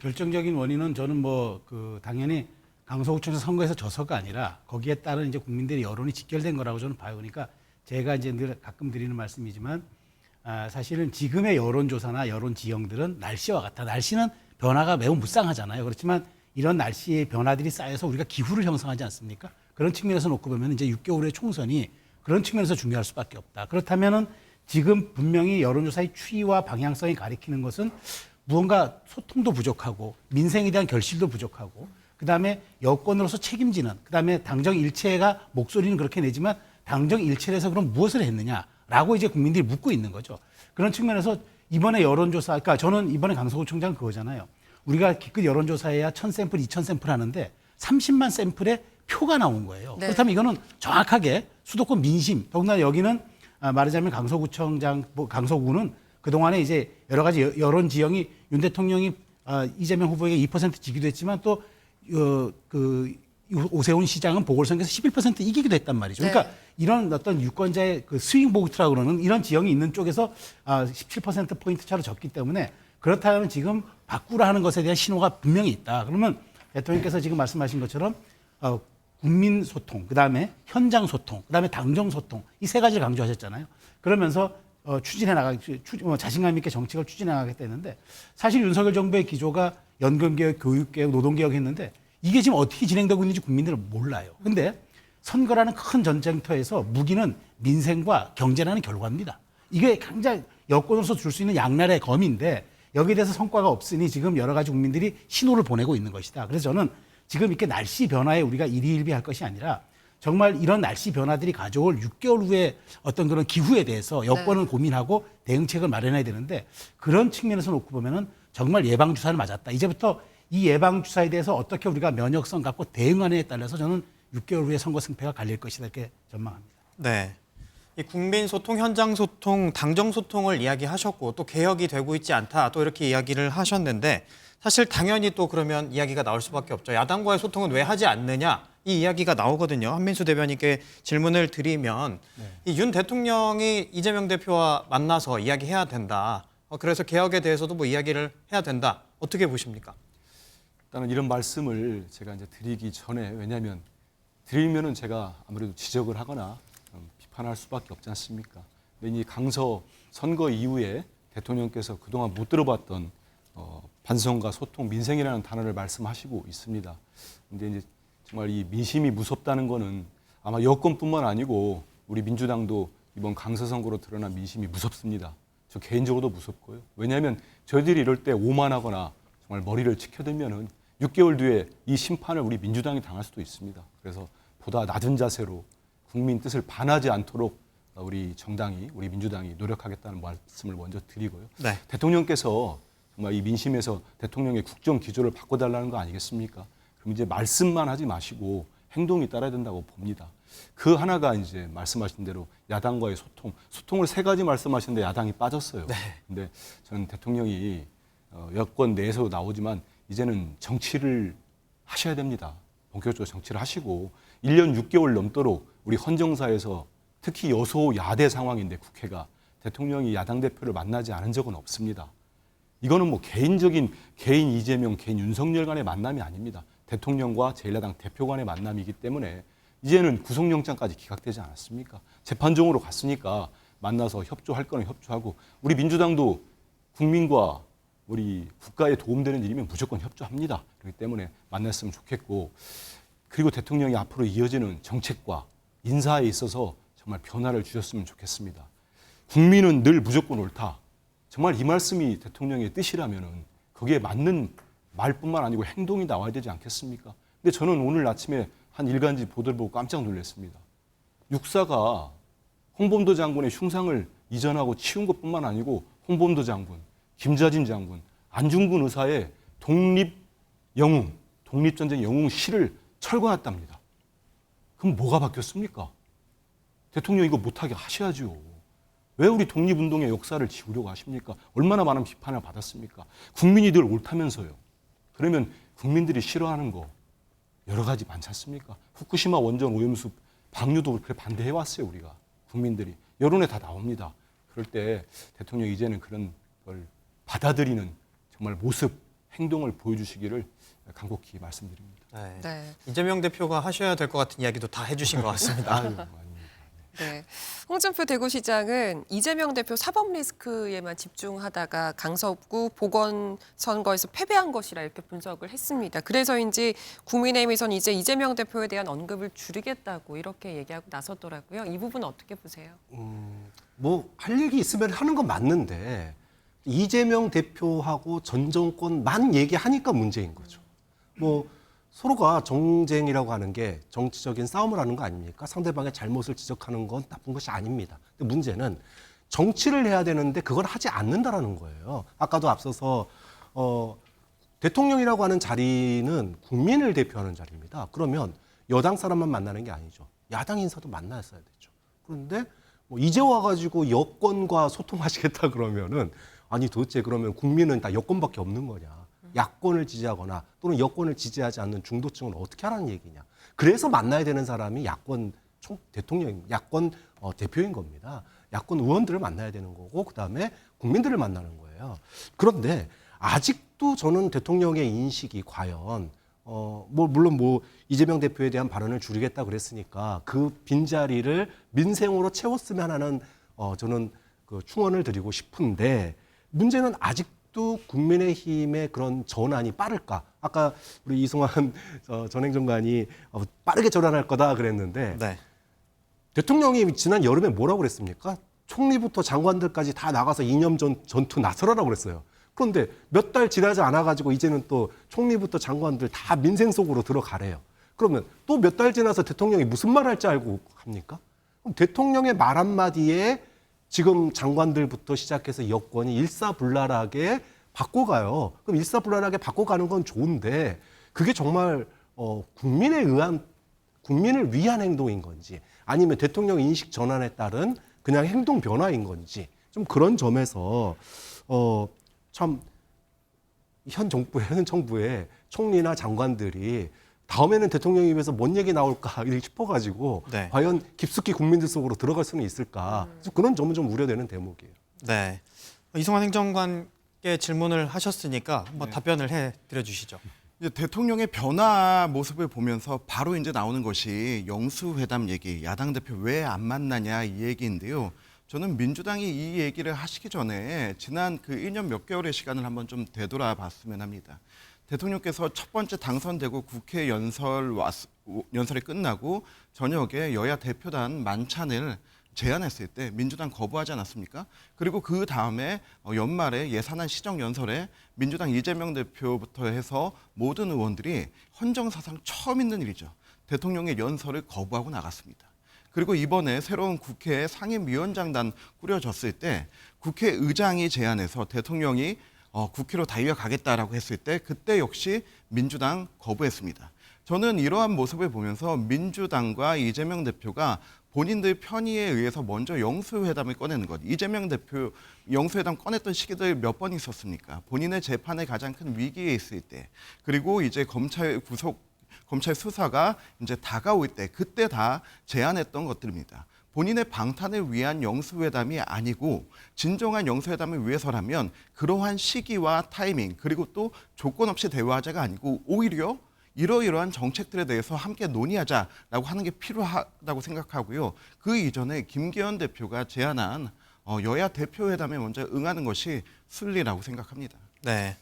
결정적인 원인은 저는 당연히 강서구청에서 선거에서 져서가 아니라 거기에 따른 이제 국민들의 여론이 직결된 거라고 저는 봐요. 그러니까 제가 이제 늘 가끔 드리는 말씀이지만 사실은 지금의 여론조사나 여론 지형들은 날씨와 같아. 날씨는 변화가 매우 무쌍하잖아요. 그렇지만 이런 날씨의 변화들이 쌓여서 우리가 기후를 형성하지 않습니까? 그런 측면에서 놓고 보면 이제 6개월 후의 총선이 그런 측면에서 중요할 수밖에 없다. 그렇다면은 지금 분명히 여론조사의 추이와 방향성이 가리키는 것은 무언가 소통도 부족하고 민생에 대한 결실도 부족하고 그다음에 여권으로서 책임지는 그다음에 당정 일체가 목소리는 그렇게 내지만 당정 일체를 해서 그럼 무엇을 했느냐라고 이제 국민들이 묻고 있는 거죠. 그런 측면에서 이번에 여론조사, 그러니까 저는 이번에 강서구청장 그거잖아요. 우리가 기껏 여론조사해야 1000샘플, 2000샘플 하는데 30만 샘플의 표가 나온 거예요. 네. 그렇다면 이거는 정확하게 수도권 민심, 더군다나 여기는 말하자면 강서구는 그동안에 이제 여러 가지 여론 지형이 윤 대통령이 이재명 후보에게 2% 지기도 했지만 또 오세훈 시장은 보궐선거에서 11% 이기기도 했단 말이죠. 그러니까 이런 어떤 유권자의 그 스윙 보트라고 그러는 이런 지형이 있는 쪽에서 17%포인트 차로 졌기 때문에 그렇다면 지금 바꾸라 하는 것에 대한 신호가 분명히 있다. 그러면 대통령께서 지금 말씀하신 것처럼 국민 소통, 그다음에 현장 소통, 그다음에 당정 소통 이 세 가지를 강조하셨잖아요. 그러면서 자신감 있게 정책을 추진해 나가겠다는데 사실 윤석열 정부의 기조가 연금개혁, 교육개혁, 노동개혁 했는데 이게 지금 어떻게 진행되고 있는지 국민들은 몰라요. 근데 선거라는 큰 전쟁터에서 무기는 민생과 경제라는 결과입니다. 이게 굉장히 여권으로서 줄 수 있는 양날의 검인데 여기에 대해서 성과가 없으니 지금 여러 가지 국민들이 신호를 보내고 있는 것이다. 그래서 저는 지금 이렇게 날씨 변화에 우리가 일희일비할 것이 아니라 정말 이런 날씨 변화들이 가져올 6개월 후에 어떤 그런 기후에 대해서 여권을 고민하고 대응책을 마련해야 되는데 그런 측면에서 놓고 보면은 정말 예방주사를 맞았다. 이제부터 이 예방주사에 대해서 어떻게 우리가 면역성 갖고 대응하느냐에 따라서 저는 6개월 후에 선거 승패가 갈릴 것이다 이렇게 전망합니다. 네. 이 국민 소통, 현장 소통, 당정 소통을 이야기하셨고 또 개혁이 되고 있지 않다 또 이렇게 이야기를 하셨는데 사실 당연히 또 그러면 이야기가 나올 수밖에 없죠. 야당과의 소통은 왜 하지 않느냐 이 이야기가 나오거든요. 한민수 대변인께 질문을 드리면 이 윤 대통령이 이재명 대표와 만나서 이야기해야 된다. 그래서 개혁에 대해서도 뭐 이야기를 해야 된다. 어떻게 보십니까? 일단은 이런 말씀을 제가 이제 드리기 전에 왜냐하면 드리면은 제가 아무래도 지적을 하거나 비판할 수밖에 없지 않습니까? 근데 이 강서 선거 이후에 대통령께서 그동안 못 들어봤던 반성과 소통, 민생이라는 단어를 말씀하시고 있습니다. 근데 이제 정말 이 민심이 무섭다는 거는 아마 여권뿐만 아니고 우리 민주당도 이번 강서 선거로 드러난 민심이 무섭습니다. 저 개인적으로도 무섭고요. 왜냐하면 저희들이 이럴 때 오만하거나 정말 머리를 치켜들면은 6개월 뒤에 이 심판을 우리 민주당이 당할 수도 있습니다. 그래서 보다 낮은 자세로 국민 뜻을 반하지 않도록 우리 정당이, 우리 민주당이 노력하겠다는 말씀을 먼저 드리고요. 네. 대통령께서 정말 이 민심에서 대통령의 국정 기조를 바꿔달라는 거 아니겠습니까? 그럼 이제 말씀만 하지 마시고 행동이 따라야 된다고 봅니다. 그 하나가 이제 말씀하신 대로 야당과의 소통을 세 가지 말씀하시는데 야당이 빠졌어요. 근데 저는 대통령이 여권 내에서 나오지만 이제는 정치를 하셔야 됩니다. 본격적으로 정치를 하시고 1년 6개월 넘도록 우리 헌정사에서 특히 여소야대 상황인데 국회가 대통령이 야당 대표를 만나지 않은 적은 없습니다. 이거는 뭐 개인 이재명, 개인 윤석열 간의 만남이 아닙니다. 대통령과 제1야당 대표 간의 만남이기 때문에 이제는 구속영장까지 기각되지 않았습니까? 재판정으로 갔으니까 만나서 협조할 거는 협조하고, 우리 민주당도 국민과 우리 국가에 도움되는 일이면 무조건 협조합니다. 그렇기 때문에 만났으면 좋겠고, 그리고 대통령이 앞으로 이어지는 정책과 인사에 있어서 정말 변화를 주셨으면 좋겠습니다. 국민은 늘 무조건 옳다. 정말 이 말씀이 대통령의 뜻이라면은 거기에 맞는 말뿐만 아니고 행동이 나와야 되지 않겠습니까? 근데 저는 오늘 아침에 한 일간지 보도를 보고 깜짝 놀랐습니다. 육사가 홍범도 장군의 흉상을 이전하고 치운 것뿐만 아니고 홍범도 장군, 김자진 장군, 안중근 의사의 독립전쟁 영웅 시를 철거했답니다. 그럼 뭐가 바뀌었습니까? 대통령 이거 못하게 하셔야죠. 왜 우리 독립운동의 역사를 지우려고 하십니까? 얼마나 많은 비판을 받았습니까? 국민이 늘 옳다면서요. 그러면 국민들이 싫어하는 거 여러 가지 많지 않습니까? 후쿠시마 원전 오염수 방류도 그렇게 반대해왔어요, 우리가. 국민들이. 여론에 다 나옵니다. 그럴 때 대통령 이제는 그런 걸 받아들이는 정말 모습, 행동을 보여주시기를 간곡히 말씀드립니다. 네. 이재명 대표가 하셔야 될 것 같은 이야기도 다 해주신 것 같습니다. 네. 홍준표 대구시장은 이재명 대표 사법 리스크에만 집중하다가 강서구 보궐선거에서 패배한 것이라 이렇게 분석을 했습니다. 그래서인지 국민의힘에선 이제 이재명 대표에 대한 언급을 줄이겠다고 이렇게 얘기하고 나섰더라고요. 이 부분 어떻게 보세요? 뭐 할 얘기 있으면 하는 건 맞는데 이재명 대표하고 전 정권만 얘기하니까 문제인 거죠. 뭐 서로가 정쟁이라고 하는 게 정치적인 싸움을 하는 거 아닙니까? 상대방의 잘못을 지적하는 건 나쁜 것이 아닙니다. 근데 문제는 정치를 해야 되는데 그걸 하지 않는다라는 거예요. 아까도 앞서서 대통령이라고 하는 자리는 국민을 대표하는 자리입니다. 그러면 여당 사람만 만나는 게 아니죠. 야당 인사도 만났어야 되죠. 그런데 뭐 이제 와가지고 여권과 소통하시겠다 그러면은 아니 도대체 그러면 국민은 다 여권밖에 없는 거냐? 야권을 지지하거나 또는 여권을 지지하지 않는 중도층은 어떻게 하라는 얘기냐. 그래서 만나야 되는 사람이 야권 야권 대표인 겁니다. 야권 의원들을 만나야 되는 거고 그다음에 국민들을 만나는 거예요. 그런데 아직도 저는 대통령의 인식이 과연 물론 이재명 대표에 대한 발언을 줄이겠다 그랬으니까 그 빈자리를 민생으로 채웠으면 하는 저는 그 충원을 드리고 싶은데 문제는 아직도 국민의힘의 그런 전환이 빠를까? 아까 우리 이승환 전 행정관이 빠르게 전환할 거다 그랬는데 네. 대통령이 지난 여름에 뭐라고 그랬습니까? 총리부터 장관들까지 다 나가서 이념 전투 나서라라고 그랬어요. 그런데 몇 달 지나지 않아가지고 이제는 또 총리부터 장관들 다 민생 속으로 들어가래요. 그러면 또 몇 달 지나서 대통령이 무슨 말 할지 알고 합니까? 그럼 대통령의 말 한마디에 지금 장관들부터 시작해서 여권이 일사불란하게 바꿔가요. 그럼 일사불란하게 바꿔가는 건 좋은데 그게 정말 국민을 위한 행동인 건지 아니면 대통령 인식 전환에 따른 그냥 행동 변화인 건지 좀 그런 점에서 참 현 정부의 총리나 장관들이 다음에는 대통령에 위해서 뭔 얘기 나올까 싶어가지고 네. 과연 깊숙이 국민들 속으로 들어갈 수는 있을까 그런 점은 좀 우려되는 대목이에요. 네. 이승환 행정관께 질문을 하셨으니까 한번 답변을 해드려 주시죠. 이제 대통령의 변화 모습을 보면서 바로 이제 나오는 것이 영수회담 얘기, 야당 대표 왜 안 만나냐 이 얘기인데요. 저는 민주당이 이 얘기를 하시기 전에 지난 그 1년 몇 개월의 시간을 한번 좀 되돌아봤으면 합니다. 대통령께서 첫 번째 당선되고 국회 연설이 끝나고 저녁에 여야 대표단 만찬을 제안했을 때 민주당 거부하지 않았습니까? 그리고 그 다음에 연말에 예산안 시정연설에 민주당 이재명 대표부터 해서 모든 의원들이 헌정사상 처음 있는 일이죠. 대통령의 연설을 거부하고 나갔습니다. 그리고 이번에 새로운 국회 상임위원장단 꾸려졌을 때 국회의장이 제안해서 대통령이 국회로 달려가겠다라고 했을 때 그때 역시 민주당 거부했습니다. 저는 이러한 모습을 보면서 민주당과 이재명 대표가 본인들 편의에 의해서 먼저 영수회담을 꺼내는 것. 이재명 대표 영수회담 꺼냈던 시기들 몇 번 있었습니까? 본인의 재판에 가장 큰 위기에 있을 때, 그리고 이제 검찰 수사가 이제 다가올 때, 그때 다 제안했던 것들입니다. 본인의 방탄을 위한 영수회담이 아니고 진정한 영수회담을 위해서라면 그러한 시기와 타이밍 그리고 또 조건 없이 대화하자가 아니고 오히려 이러이러한 정책들에 대해서 함께 논의하자라고 하는 게 필요하다고 생각하고요. 그 이전에 김기현 대표가 제안한 여야 대표회담에 먼저 응하는 것이 순리라고 생각합니다. 네.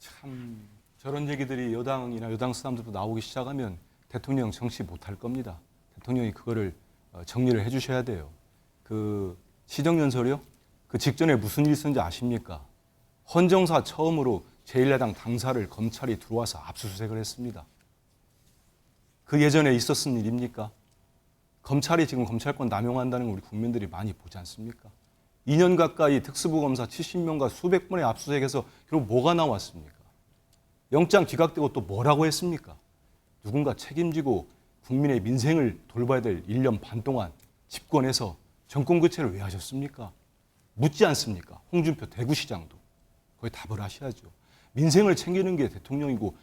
참 저런 얘기들이 여당이나 여당 사람들도 나오기 시작하면 대통령 정치 못할 겁니다. 대통령이 그거를 정리를 해주셔야 돼요. 그 시정연설이요? 그 직전에 무슨 일이 있었는지 아십니까? 헌정사 처음으로 제1야당 당사를 검찰이 들어와서 압수수색을 했습니다. 그 예전에 있었은 일입니까? 검찰이 지금 검찰권 남용한다는 걸 우리 국민들이 많이 보지 않습니까? 2년 가까이 특수부검사 70명과 수백 번의 압수수색에서 결국 뭐가 나왔습니까? 영장 기각되고 또 뭐라고 했습니까? 누군가 책임지고 국민의 민생을 돌봐야 될 1년 반 동안 집권해서 정권 교체를 왜 하셨습니까? 묻지 않습니까? 홍준표 대구시장도. 거의 답을 하셔야죠. 민생을 챙기는 게 대통령이고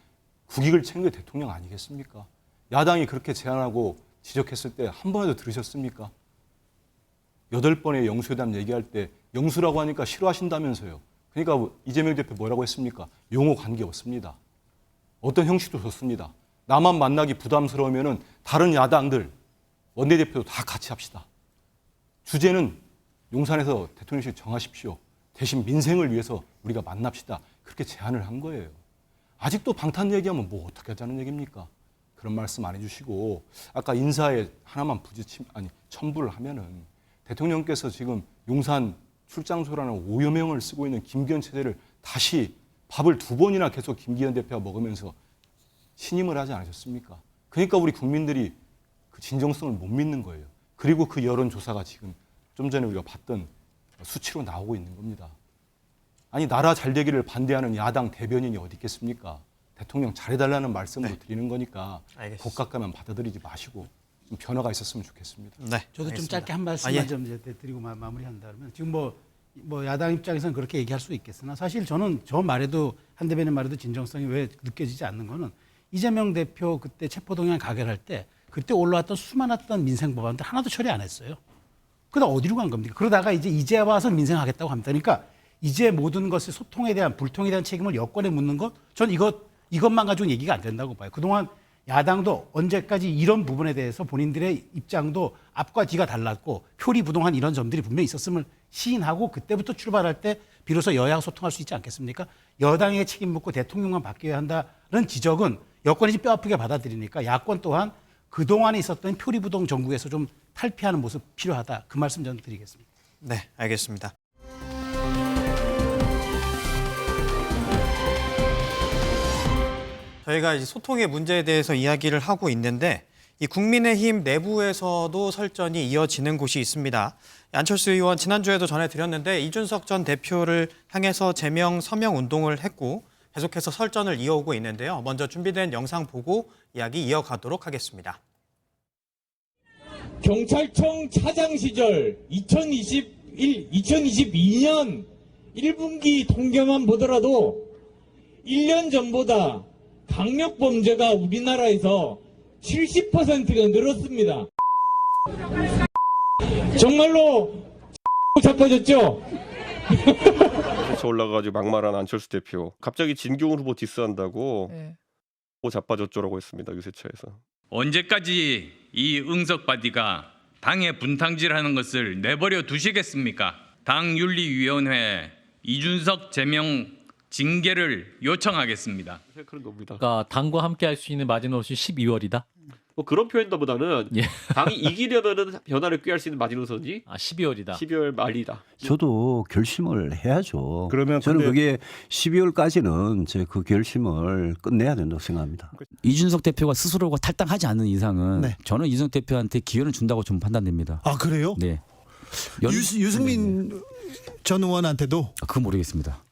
국익을 챙기는 게 대통령 아니겠습니까? 야당이 그렇게 제안하고 지적했을 때 한 번에도 들으셨습니까? 8번의 영수회담 얘기할 때 영수라고 하니까 싫어하신다면서요. 그러니까 이재명 대표 뭐라고 했습니까? 용어 관계 없습니다. 어떤 형식도 좋습니다. 나만 만나기 부담스러우면 다른 야당들, 원내대표도 다 같이 합시다. 주제는 용산에서 대통령실 정하십시오. 대신 민생을 위해서 우리가 만납시다. 그렇게 제안을 한 거예요. 아직도 방탄 얘기하면 뭐 어떻게 하자는 얘기입니까? 그런 말씀 안 해주시고 아까 인사에 하나만 첨부를 하면은 대통령께서 지금 용산 출장소라는 5여 명을 쓰고 있는 김기현 체제를 다시 밥을 2번이나 계속 김기현 대표가 먹으면서 신임을 하지 않으셨습니까? 그러니까 우리 국민들이 그 진정성을 못 믿는 거예요. 그리고 그 여론조사가 지금 좀 전에 우리가 봤던 수치로 나오고 있는 겁니다. 아니 나라 잘 되기를 반대하는 야당 대변인이 어디 있겠습니까? 대통령 잘해달라는 말씀으로 드리는 거니까 복각하면 받아들이지 마시고 좀 변화가 있었으면 좋겠습니다. 네, 저도 알겠습니다. 좀 짧게 한 말씀만 좀 이제 드리고 마무리한다 그러면 지금 뭐 야당 입장에서는 그렇게 얘기할 수 있겠으나 사실 저는 저 말에도 한 대변인 말에도 진정성이 왜 느껴지지 않는 거는 이재명 대표 그때 체포동의안 가결할 때 그때 올라왔던 수많았던 민생 법안들 하나도 처리 안 했어요. 그러다 어디로 간 겁니까? 그러다가 이제 와서 민생하겠다고 합니다. 그러니까 이제 모든 것의 소통에 대한 불통에 대한 책임을 여권에 묻는 것, 전 이것만 가지고는 얘기가 안 된다고 봐요. 그동안 야당도 언제까지 이런 부분에 대해서 본인들의 입장도 앞과 뒤가 달랐고 표리부동한 이런 점들이 분명히 있었음을 시인하고 그때부터 출발할 때 비로소 여야가 소통할 수 있지 않겠습니까? 여당의 책임 묻고 대통령만 바뀌어야 한다는 지적은 여권이 뼈 아프게 받아들이니까 야권 또한 그동안에 있었던 표리부동 정국에서 좀 탈피하는 모습 필요하다. 그 말씀 저는 드리겠습니다. 네, 알겠습니다. 저희가 이제 소통의 문제에 대해서 이야기를 하고 있는데 이 국민의힘 내부에서도 설전이 이어지는 곳이 있습니다. 안철수 의원 지난주에도 전해드렸는데 이준석 전 대표를 향해서 제명 서명 운동을 했고 계속해서 설전을 이어오고 있는데요. 먼저 준비된 영상 보고 이야기 이어가도록 하겠습니다. 경찰청 차장 시절 2022년 1분기 통계만 보더라도 1년 전보다 강력범죄가 우리나라에서 70%가 늘었습니다. 정말로 자빠졌죠? 그래서 올라가가지고 막말한 안철수 대표. 갑자기 진경훈 후보 디스한다고 자빠졌죠라고 했습니다. 유세차에서. 언제까지 이 응석바디가 당의 분탕질하는 것을 내버려 두시겠습니까? 당윤리위원회 이준석 제명 징계를 요청하겠습니다. 그런 겁니다. 그러니까 당과 함께 할 수 있는 마지노선이 12월이다. 뭐 그런 표현보다는 당이 이기려면은 변화를 꾀할 수 있는 마지노선이 12월이다. 12월 말이다. 저도 결심을 해야죠. 그러면 저는 그게 12월까지는 제 그 결심을 끝내야 된다고 생각합니다. 이준석 대표가 스스로가 탈당하지 않는 이상은 저는 이준석 대표한테 기회를 준다고 좀 판단됩니다. 아 그래요? 네. 유승민 전 의원한테도? 그건 모르겠습니다.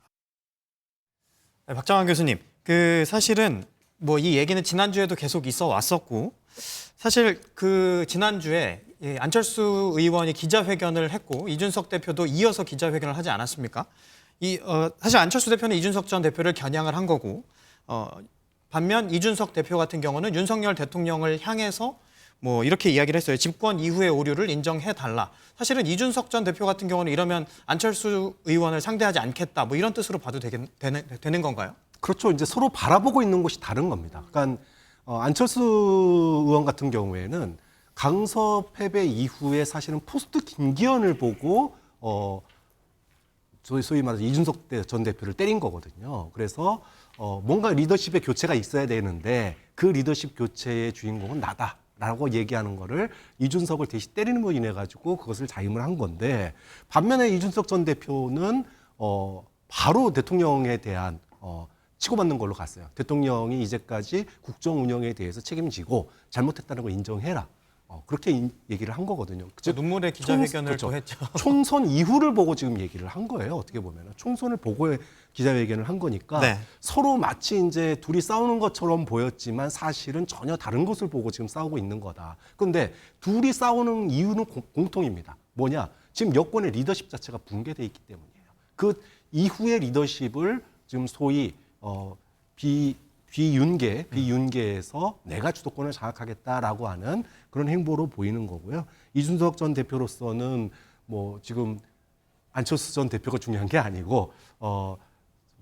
네, 박정환 교수님, 그 사실은 뭐 이 얘기는 지난주에도 계속 있어 왔었고 사실 그 지난주에 안철수 의원이 기자회견을 했고 이준석 대표도 이어서 기자회견을 하지 않았습니까? 사실 안철수 대표는 이준석 전 대표를 겨냥을 한 거고 반면 이준석 대표 같은 경우는 윤석열 대통령을 향해서 뭐 이렇게 이야기를 했어요. 집권 이후의 오류를 인정해달라. 사실은 이준석 전 대표 같은 경우는 이러면 안철수 의원을 상대하지 않겠다. 뭐 이런 뜻으로 봐도 되는 건가요? 그렇죠. 이제 서로 바라보고 있는 곳이 다른 겁니다. 그러니까 안철수 의원 같은 경우에는 강서 패배 이후에 사실은 포스트 김기현을 보고 소위 말해서 이준석 전 대표를 때린 거거든요. 그래서 뭔가 리더십의 교체가 있어야 되는데 그 리더십 교체의 주인공은 나다라고 얘기하는 거를 이준석을 대신 때리는 걸로 인해 가지고 그것을 자임을 한 건데, 반면에 이준석 전 대표는 바로 대통령에 대한 치고받는 걸로 갔어요. 대통령이 이제까지 국정 운영에 대해서 책임지고 잘못했다는 걸 인정해라. 그렇게 얘기를 한 거거든요. 즉 눈물의 기자회견을 또 했죠. 총선 이후를 보고 지금 얘기를 한 거예요. 어떻게 보면 총선을 보고 기자회견을 한 거니까 네. 서로 마치 이제 둘이 싸우는 것처럼 보였지만 사실은 전혀 다른 것을 보고 지금 싸우고 있는 거다. 그런데 둘이 싸우는 이유는 공통입니다. 뭐냐? 지금 여권의 리더십 자체가 붕괴돼 있기 때문이에요. 그 이후의 리더십을 지금 소위 비윤계에서 내가 주도권을 장악하겠다라고 하는 그런 행보로 보이는 거고요. 이준석 전 대표로서는 뭐 지금 안철수 전 대표가 중요한 게 아니고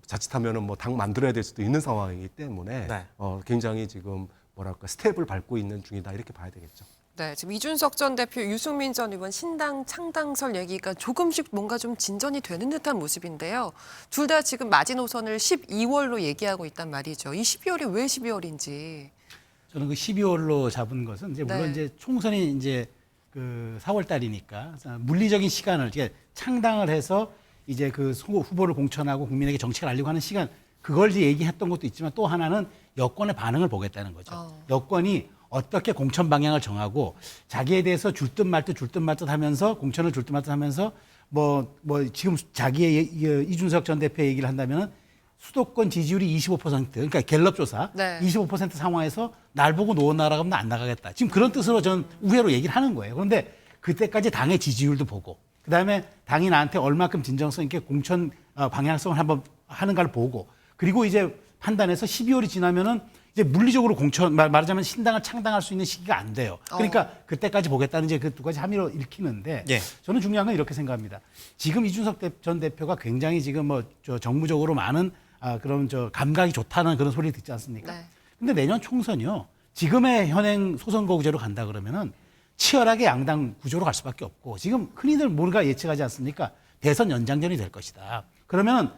자칫하면은 뭐 당 만들어야 될 수도 있는 상황이기 때문에 네. 굉장히 지금 뭐랄까 스텝을 밟고 있는 중이다 이렇게 봐야 되겠죠. 네, 지금 이준석 전 대표, 유승민 전 의원 신당 창당설 얘기가 조금씩 뭔가 좀 진전이 되는 듯한 모습인데요. 둘 다 지금 마지노선을 12월로 얘기하고 있단 말이죠. 이 12월이 왜 12월인지. 저는 그 12월로 잡은 것은 이제 물론 네. 이제 총선이 이제 그 4월 달이니까 물리적인 시간을 이제 창당을 해서 이제 그 후보를 공천하고 국민에게 정책을 알리고 하는 시간, 그걸 이제 얘기했던 것도 있지만 또 하나는 여권의 반응을 보겠다는 거죠. 여권이 어떻게 공천 방향을 정하고 자기에 대해서 줄 듯 말 듯 하면서 공천을 줄 듯 말 듯 하면서 뭐 지금 자기의 이준석 전 대표 얘기를 한다면은 수도권 지지율이 25%, 그러니까 갤럽 조사 네. 25% 상황에서 날 보고 노원 나라가면 안 나가겠다. 지금 그런 뜻으로 저는 우회로 얘기를 하는 거예요. 그런데 그때까지 당의 지지율도 보고, 그다음에 당이 나한테 얼마큼 진정성 있게 공천 방향성을 한번 하는가를 보고, 그리고 이제 판단해서 12월이 지나면은 이제 물리적으로 말하자면 신당을 창당할 수 있는 시기가 안 돼요. 그러니까 그때까지 보겠다는 이제 그 두 가지 함의로 읽히는데, 예. 저는 중요한 건 이렇게 생각합니다. 지금 이준석 전 대표가 굉장히 지금 정무적으로 많은 그런 감각이 좋다는 그런 소리를 듣지 않습니까? 네. 근데 내년 총선이요, 지금의 현행 소선거구제로 간다 그러면은 치열하게 양당 구조로 갈 수밖에 없고, 지금 흔히들 뭔가 예측하지 않습니까? 대선 연장전이 될 것이다. 그러면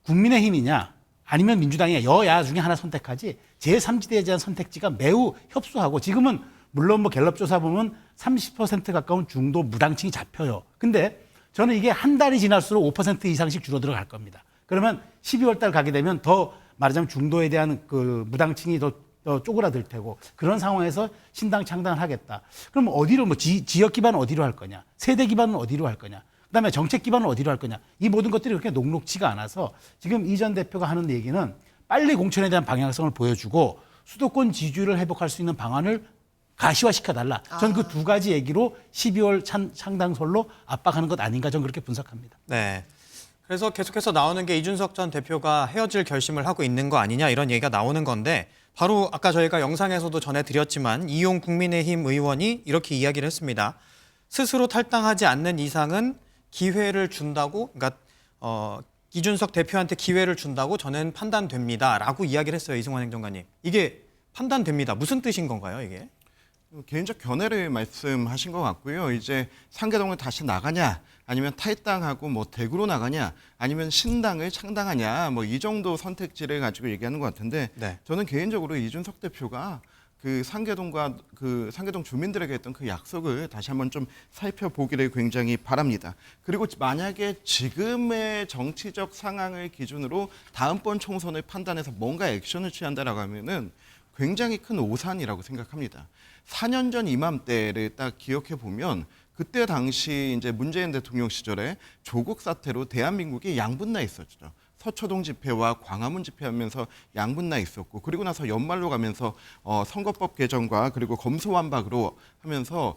국민의힘이냐 아니면 민주당이냐, 여야 중에 하나 선택하지 제3지대에 대한 선택지가 매우 협소하고, 지금은 물론 뭐 갤럽 조사 보면 30% 가까운 중도 무당층이 잡혀요. 근데 저는 이게 한 달이 지날수록 5% 이상씩 줄어들어 갈 겁니다. 그러면 12월 달 가게 되면 더 말하자면 중도에 대한 그 무당층이 더 쪼그라들 테고, 그런 상황에서 신당 창당을 하겠다. 그럼 어디로 지역 기반은 어디로 할 거냐, 세대 기반은 어디로 할 거냐, 그다음에 정책 기반은 어디로 할 거냐, 이 모든 것들이 그렇게 녹록지가 않아서 지금 이 전 대표가 하는 얘기는 빨리 공천에 대한 방향성을 보여주고 수도권 지지율을 회복할 수 있는 방안을 가시화시켜달라. 전 그 두 가지 얘기로 12월 창당설로 압박하는 것 아닌가, 저는 그렇게 분석합니다. 네. 그래서 계속해서 나오는 게 이준석 전 대표가 헤어질 결심을 하고 있는 거 아니냐, 이런 얘기가 나오는 건데, 바로 아까 저희가 영상에서도 전해드렸지만 이용 국민의힘 의원이 이렇게 이야기를 했습니다. 스스로 탈당하지 않는 이상은 기회를 준다고, 그러니까 이준석 대표한테 기회를 준다고 저는 판단됩니다라고 이야기를 했어요. 이승환 행정관님. 이게 판단됩니다. 무슨 뜻인 건가요, 이게? 개인적 견해를 말씀하신 것 같고요. 이제 상계동을 다시 나가냐, 아니면 탈당하고 뭐 대구로 나가냐, 아니면 신당을 창당하냐, 뭐 이 정도 선택지를 가지고 얘기하는 것 같은데, 네. 저는 개인적으로 이준석 대표가 그 상계동과 그 상계동 주민들에게 했던 그 약속을 다시 한번 좀 살펴보기를 굉장히 바랍니다. 그리고 만약에 지금의 정치적 상황을 기준으로 다음번 총선을 판단해서 뭔가 액션을 취한다라고 하면은 굉장히 큰 오산이라고 생각합니다. 4년 전 이맘때를 딱 기억해 보면, 그때 당시 이제 문재인 대통령 시절에 조국 사태로 대한민국이 양분나 있었죠. 서초동 집회와 광화문 집회하면서 양분나 있었고, 그리고 나서 연말로 가면서 선거법 개정과 그리고 검수완박으로 하면서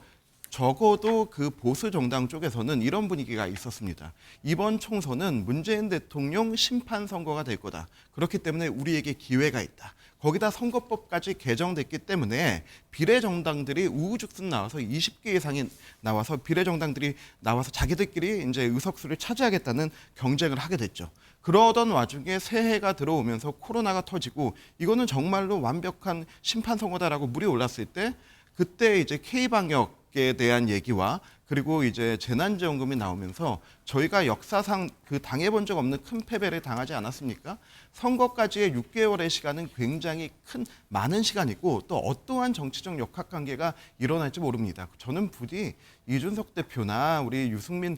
적어도 그 보수 정당 쪽에서는 이런 분위기가 있었습니다. 이번 총선은 문재인 대통령 심판 선거가 될 거다. 그렇기 때문에 우리에게 기회가 있다. 거기다 선거법까지 개정됐기 때문에 비례정당들이 우후죽순 나와서 20개 이상이 나와서 비례정당들이 나와서 자기들끼리 이제 의석수를 차지하겠다는 경쟁을 하게 됐죠. 그러던 와중에 새해가 들어오면서 코로나가 터지고 이거는 정말로 완벽한 심판선거다라고 물이 올랐을 때 그때 이제 K방역에 대한 얘기와 그리고 이제 재난지원금이 나오면서 저희가 역사상 그 당해본 적 없는 큰 패배를 당하지 않았습니까? 선거까지의 6개월의 시간은 굉장히 많은 시간이고 또 어떠한 정치적 역학관계가 일어날지 모릅니다. 저는 부디 이준석 대표나 우리 유승민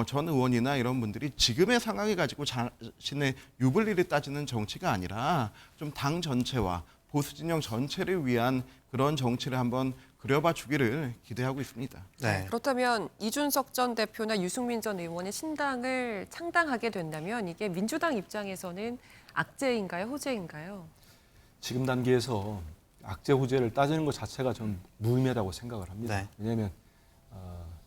전 의원이나 이런 분들이 지금의 상황을 가지고 자신의 유불리를 따지는 정치가 아니라 좀 당 전체와 보수 진영 전체를 위한 그런 정치를 한번 그려봐 주기를 기대하고 있습니다. 네. 그렇다면 이준석 전 대표나 유승민 전 의원의 신당을 창당하게 된다면 이게 민주당 입장에서는 악재인가요, 호재인가요? 지금 단계에서 악재 호재를 따지는 것 자체가 좀 무의미하다고 생각을 합니다. 네. 왜냐하면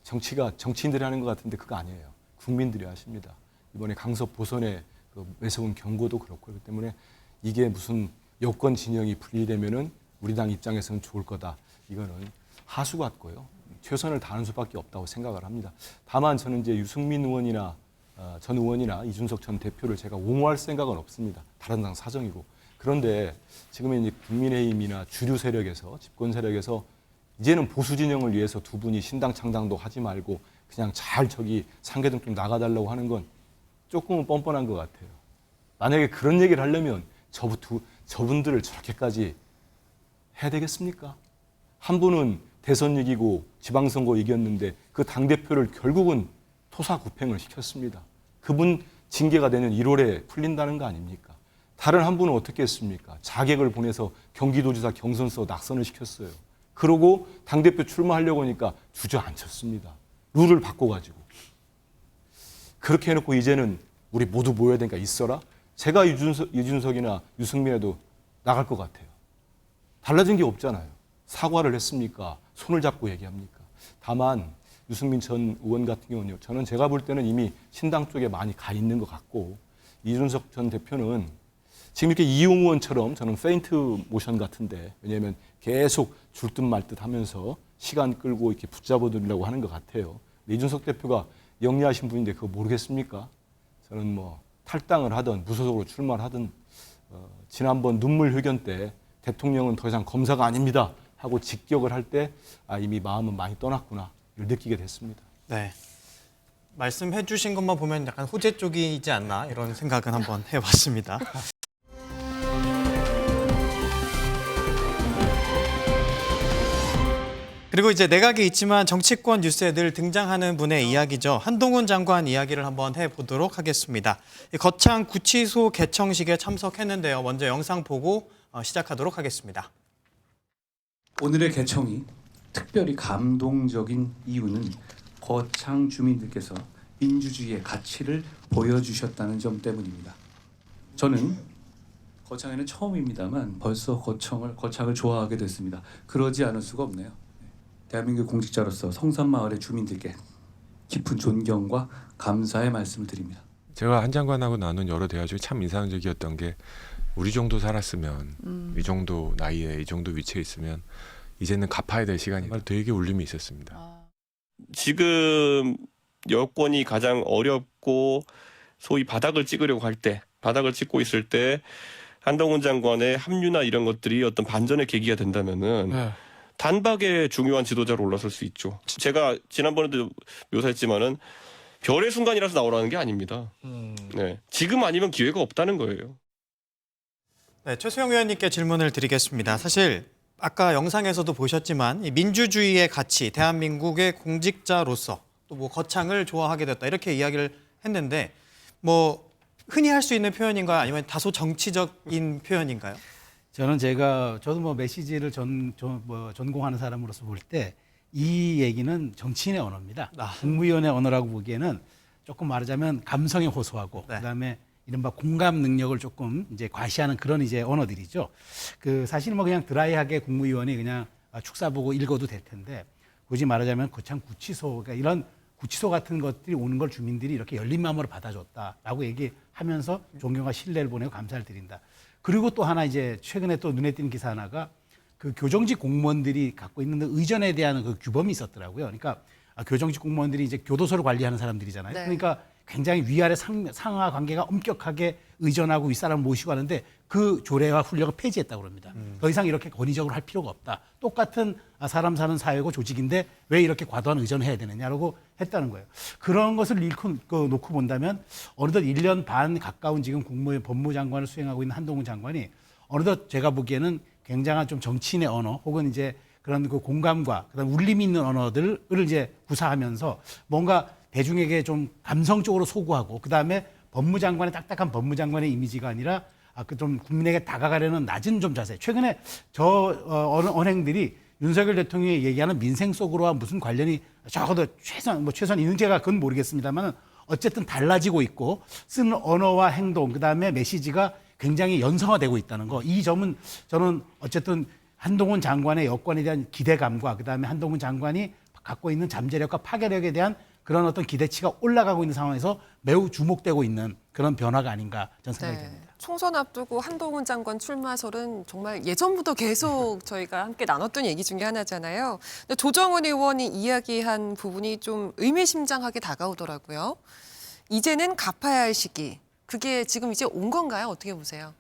정치가 정치인들이 하는 것 같은데 그거 아니에요. 국민들이 하십니다. 이번에 강서 보선의 그 매서운 경고도 그렇고 그렇기 때문에 이게 무슨 여권 진영이 분리되면은 우리 당 입장에서는 좋을 거다. 이거는 하수 같고요. 최선을 다하는 수밖에 없다고 생각을 합니다. 다만 저는 이제 유승민 의원이나 전 의원이나 이준석 전 대표를 제가 옹호할 생각은 없습니다. 다른 당 사정이고. 그런데 지금은 이제 국민의힘이나 주류 세력에서 집권 세력에서 이제는 보수 진영을 위해서 두 분이 신당 창당도 하지 말고 그냥 잘 저기 상계동 좀 나가달라고 하는 건 조금은 뻔뻔한 것 같아요. 만약에 그런 얘기를 하려면 저분들을 저렇게까지 해야 되겠습니까? 한 분은 대선 이기고 지방선거 이겼는데 그 당대표를 결국은 토사구팽을 시켰습니다. 그분 징계가 내년 1월에 풀린다는 거 아닙니까? 다른 한 분은 어떻게 했습니까? 자객을 보내서 경기도지사 경선서 낙선을 시켰어요. 그러고 당대표 출마하려고 하니까 주저앉혔습니다. 룰을 바꿔가지고. 그렇게 해놓고 이제는 우리 모두 모여야 되니까 있어라? 제가 이준석이나 유승민에도 나갈 것 같아요. 달라진 게 없잖아요. 사과를 했습니까? 손을 잡고 얘기합니까? 다만 유승민 전 의원 같은 경우는요. 저는 제가 볼 때는 이미 신당 쪽에 많이 가 있는 것 같고 이준석 전 대표는 지금 이렇게 이용 의원처럼 저는 페인트 모션 같은데 왜냐하면 계속 줄 듯 말 듯 하면서 시간 끌고 이렇게 붙잡아두려고 하는 것 같아요. 이준석 대표가 영리하신 분인데 그거 모르겠습니까? 저는 뭐 탈당을 하든 무소속으로 출마를 하든 지난번 눈물 회견 때 대통령은 더 이상 검사가 아닙니다 하고 직격을 할 때 이미 마음은 많이 떠났구나 를 느끼게 됐습니다. 네. 말씀해 주신 것만 보면 약간 호재 쪽이지 않나 이런 생각은 한번 해봤습니다. 그리고 이제 내각에 있지만 정치권 뉴스에 늘 등장하는 분의 이야기죠. 한동훈 장관 이야기를 한번 해보도록 하겠습니다. 거창 구치소 개청식에 참석했는데요. 먼저 영상 보고 시작하도록 하겠습니다. 오늘의 개청이 특별히 감동적인 이유는 거창 주민들께서 민주주의의 가치를 보여주셨다는 점 때문입니다. 저는 거창에는 처음입니다만 벌써 거창을 좋아하게 됐습니다. 그러지 않을 수가 없네요. 대한민국 공직자로서 성산마을의 주민들께 깊은 존경과 감사의 말씀을 드립니다. 제가 한 장관하고 나눈 여러 대화 중에 참 인상적이었던 게 우리 정도 살았으면 이 정도 나이에 이 정도 위치에 있으면 이제는 갚아야 될 시간이다. 되게 울림이 있었습니다. 지금 여권이 가장 어렵고 소위 바닥을 찍으려고 할 때, 바닥을 찍고 있을 때 한동훈 장관의 합류나 이런 것들이 어떤 반전의 계기가 된다면은 단박에 중요한 지도자로 올라설 수 있죠. 제가 지난번에도 묘사했지만은 별의 순간이라서 나오라는 게 아닙니다. 네, 지금 아니면 기회가 없다는 거예요. 네, 최수영 의원님께 질문을 드리겠습니다. 사실 아까 영상에서도 보셨지만 이 민주주의의 가치, 대한민국의 공직자로서 또 뭐 거창을 좋아하게 됐다 이렇게 이야기를 했는데 뭐 흔히 할 수 있는 표현인가요? 아니면 다소 정치적인 표현인가요? 저도 뭐 메시지를 전공하는 사람으로서 볼 때 이 얘기는 정치인의 언어입니다. 국무위원의 언어라고 보기에는 조금 말하자면 감성에 호소하고 그다음에 이른바 공감 능력을 조금 이제 과시하는 그런 이제 언어들이죠. 사실 뭐 그냥 드라이하게 국무위원이 그냥 축사 보고 읽어도 될 텐데 굳이 말하자면 거창 구치소, 그러니까 이런 구치소 같은 것들이 오는 걸 주민들이 이렇게 열린 마음으로 받아줬다라고 얘기하면서 존경과 신뢰를 보내고 감사를 드린다. 그리고 또 하나 이제 최근에 또 눈에 띄는 기사 하나가 그 교정직 공무원들이 갖고 있는 의전에 대한 그 규범이 있었더라고요. 그러니까 교정직 공무원들이 이제 교도소를 관리하는 사람들이잖아요. 네. 그러니까 굉장히 위아래 상하 관계가 엄격하게 의전하고 윗사람 모시고 하는데 그 조례와 훈령을 폐지했다고 합니다. 더 이상 이렇게 권위적으로 할 필요가 없다. 똑같은 사람 사는 사회고 조직인데 왜 이렇게 과도한 의전을 해야 되느냐라고 했다는 거예요. 그런 것을 놓고 본다면 어느덧 1년 반 가까운 지금 국무회 법무장관을 수행하고 있는 한동훈 장관이 어느덧 제가 보기에는 굉장한 좀 정치인의 언어 혹은 이제 그런 그 공감과 그다음 울림이 있는 언어들을 이제 구사하면서 뭔가 대중에게 좀 감성적으로 소구하고 그다음에 법무장관의 딱딱한 법무장관의 이미지가 아니라 그 좀 국민에게 다가가려는 낮은 좀 자세. 최근에 언행들이 윤석열 대통령이 얘기하는 민생 속으로와 무슨 관련이 적어도 최소한 있는지가 그건 모르겠습니다만 어쨌든 달라지고 있고 쓰는 언어와 행동 그다음에 메시지가 굉장히 연성화되고 있다는 거. 이 점은 저는 어쨌든 한동훈 장관의 여권에 대한 기대감과 그다음에 한동훈 장관이 갖고 있는 잠재력과 파괴력에 대한 그런 어떤 기대치가 올라가고 있는 상황에서 매우 주목되고 있는 그런 변화가 아닌가 저는 생각이 됩니다. 총선 앞두고 한동훈 장관 출마설은 정말 예전부터 계속 저희가 함께 나눴던 얘기 중에 하나잖아요. 근데 조정은 의원이 이야기한 부분이 좀 의미심장하게 다가오더라고요. 이제는 갚아야 할 시기. 그게 지금 이제 온 건가요? 어떻게 보세요?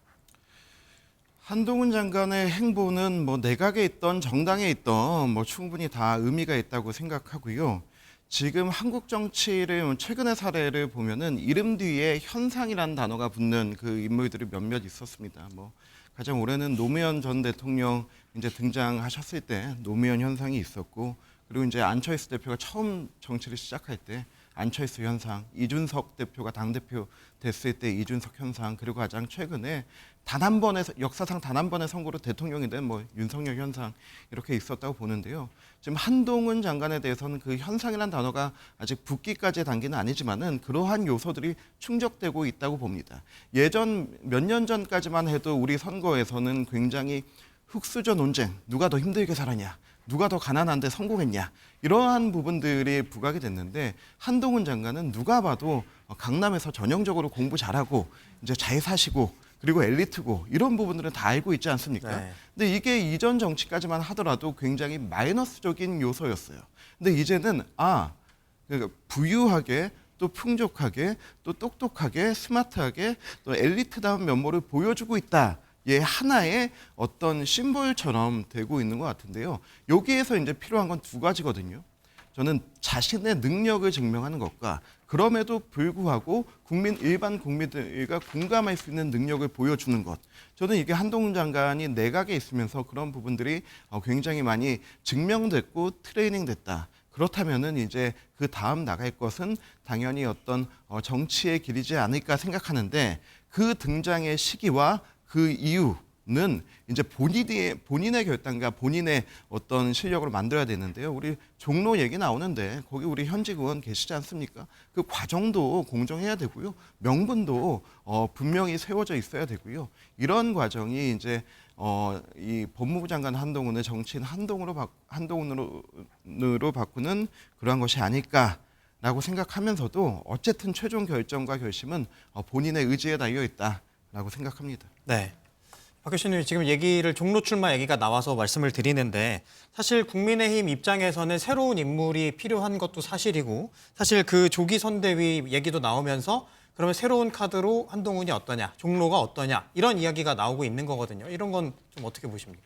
한동훈 장관의 행보는 뭐 내각에 있던 정당에 있던 뭐 충분히 다 의미가 있다고 생각하고요. 지금 한국 정치를 최근의 사례를 보면은 이름 뒤에 현상이라는 단어가 붙는 그 인물들이 몇몇 있었습니다. 뭐 가장 올해는 노무현 전 대통령 이제 등장하셨을 때 노무현 현상이 있었고, 그리고 이제 안철수 대표가 처음 정치를 시작할 때 안철수 현상, 이준석 대표가 당대표 됐을 때 이준석 현상, 그리고 가장 최근에 단 한 번의 역사상 단 한 번의 선거로 대통령이 된 뭐 윤석열 현상 이렇게 있었다고 보는데요. 지금 한동훈 장관에 대해서는 그 현상이라는 단어가 아직 붙기까지의 단계는 아니지만은 그러한 요소들이 충족되고 있다고 봅니다. 예전 몇 년 전까지만 해도 우리 선거에서는 굉장히 흑수저 논쟁, 누가 더 힘들게 살았냐, 누가 더 가난한데 성공했냐, 이러한 부분들이 부각이 됐는데 한동훈 장관은 누가 봐도 강남에서 전형적으로 공부 잘하고 이제 잘 사시고 그리고 엘리트고 이런 부분들은 다 알고 있지 않습니까? 네. 근데 이게 이전 정치까지만 하더라도 굉장히 마이너스적인 요소였어요. 근데 이제는 그러니까 부유하게 또 풍족하게 또 똑똑하게 스마트하게 또 엘리트다운 면모를 보여주고 있다. 하나의 어떤 심볼처럼 되고 있는 것 같은데요. 여기에서 이제 필요한 건 두 가지거든요. 저는 자신의 능력을 증명하는 것과 그럼에도 불구하고 일반 국민들과 공감할 수 있는 능력을 보여주는 것. 저는 이게 한동훈 장관이 내각에 있으면서 그런 부분들이 굉장히 많이 증명됐고 트레이닝됐다. 그렇다면은 이제 그 다음 나갈 것은 당연히 어떤 정치의 길이지 않을까 생각하는데, 그 등장의 시기와 그 이유는 이제 본인의 결단과 본인의 어떤 실력으로 만들어야 되는데요. 우리 종로 얘기 나오는데 거기 우리 현직 의원 계시지 않습니까? 그 과정도 공정해야 되고요. 명분도 분명히 세워져 있어야 되고요. 이런 과정이 이제 이 법무부 장관 한동훈을 정치인 한동훈으로 바꾸는 그러한 것이 아닐까라고 생각하면서도 어쨌든 최종 결정과 결심은 본인의 의지에 달려 있다라고 생각합니다. 네. 박 교수님, 지금 얘기를 종로 출마 얘기가 나와서 말씀을 드리는데, 사실 국민의힘 입장에서는 새로운 인물이 필요한 것도 사실이고, 사실 그 조기 선대위 얘기도 나오면서 그러면 새로운 카드로 한동훈이 어떠냐, 종로가 어떠냐, 이런 이야기가 나오고 있는 거거든요. 이런 건 좀 어떻게 보십니까?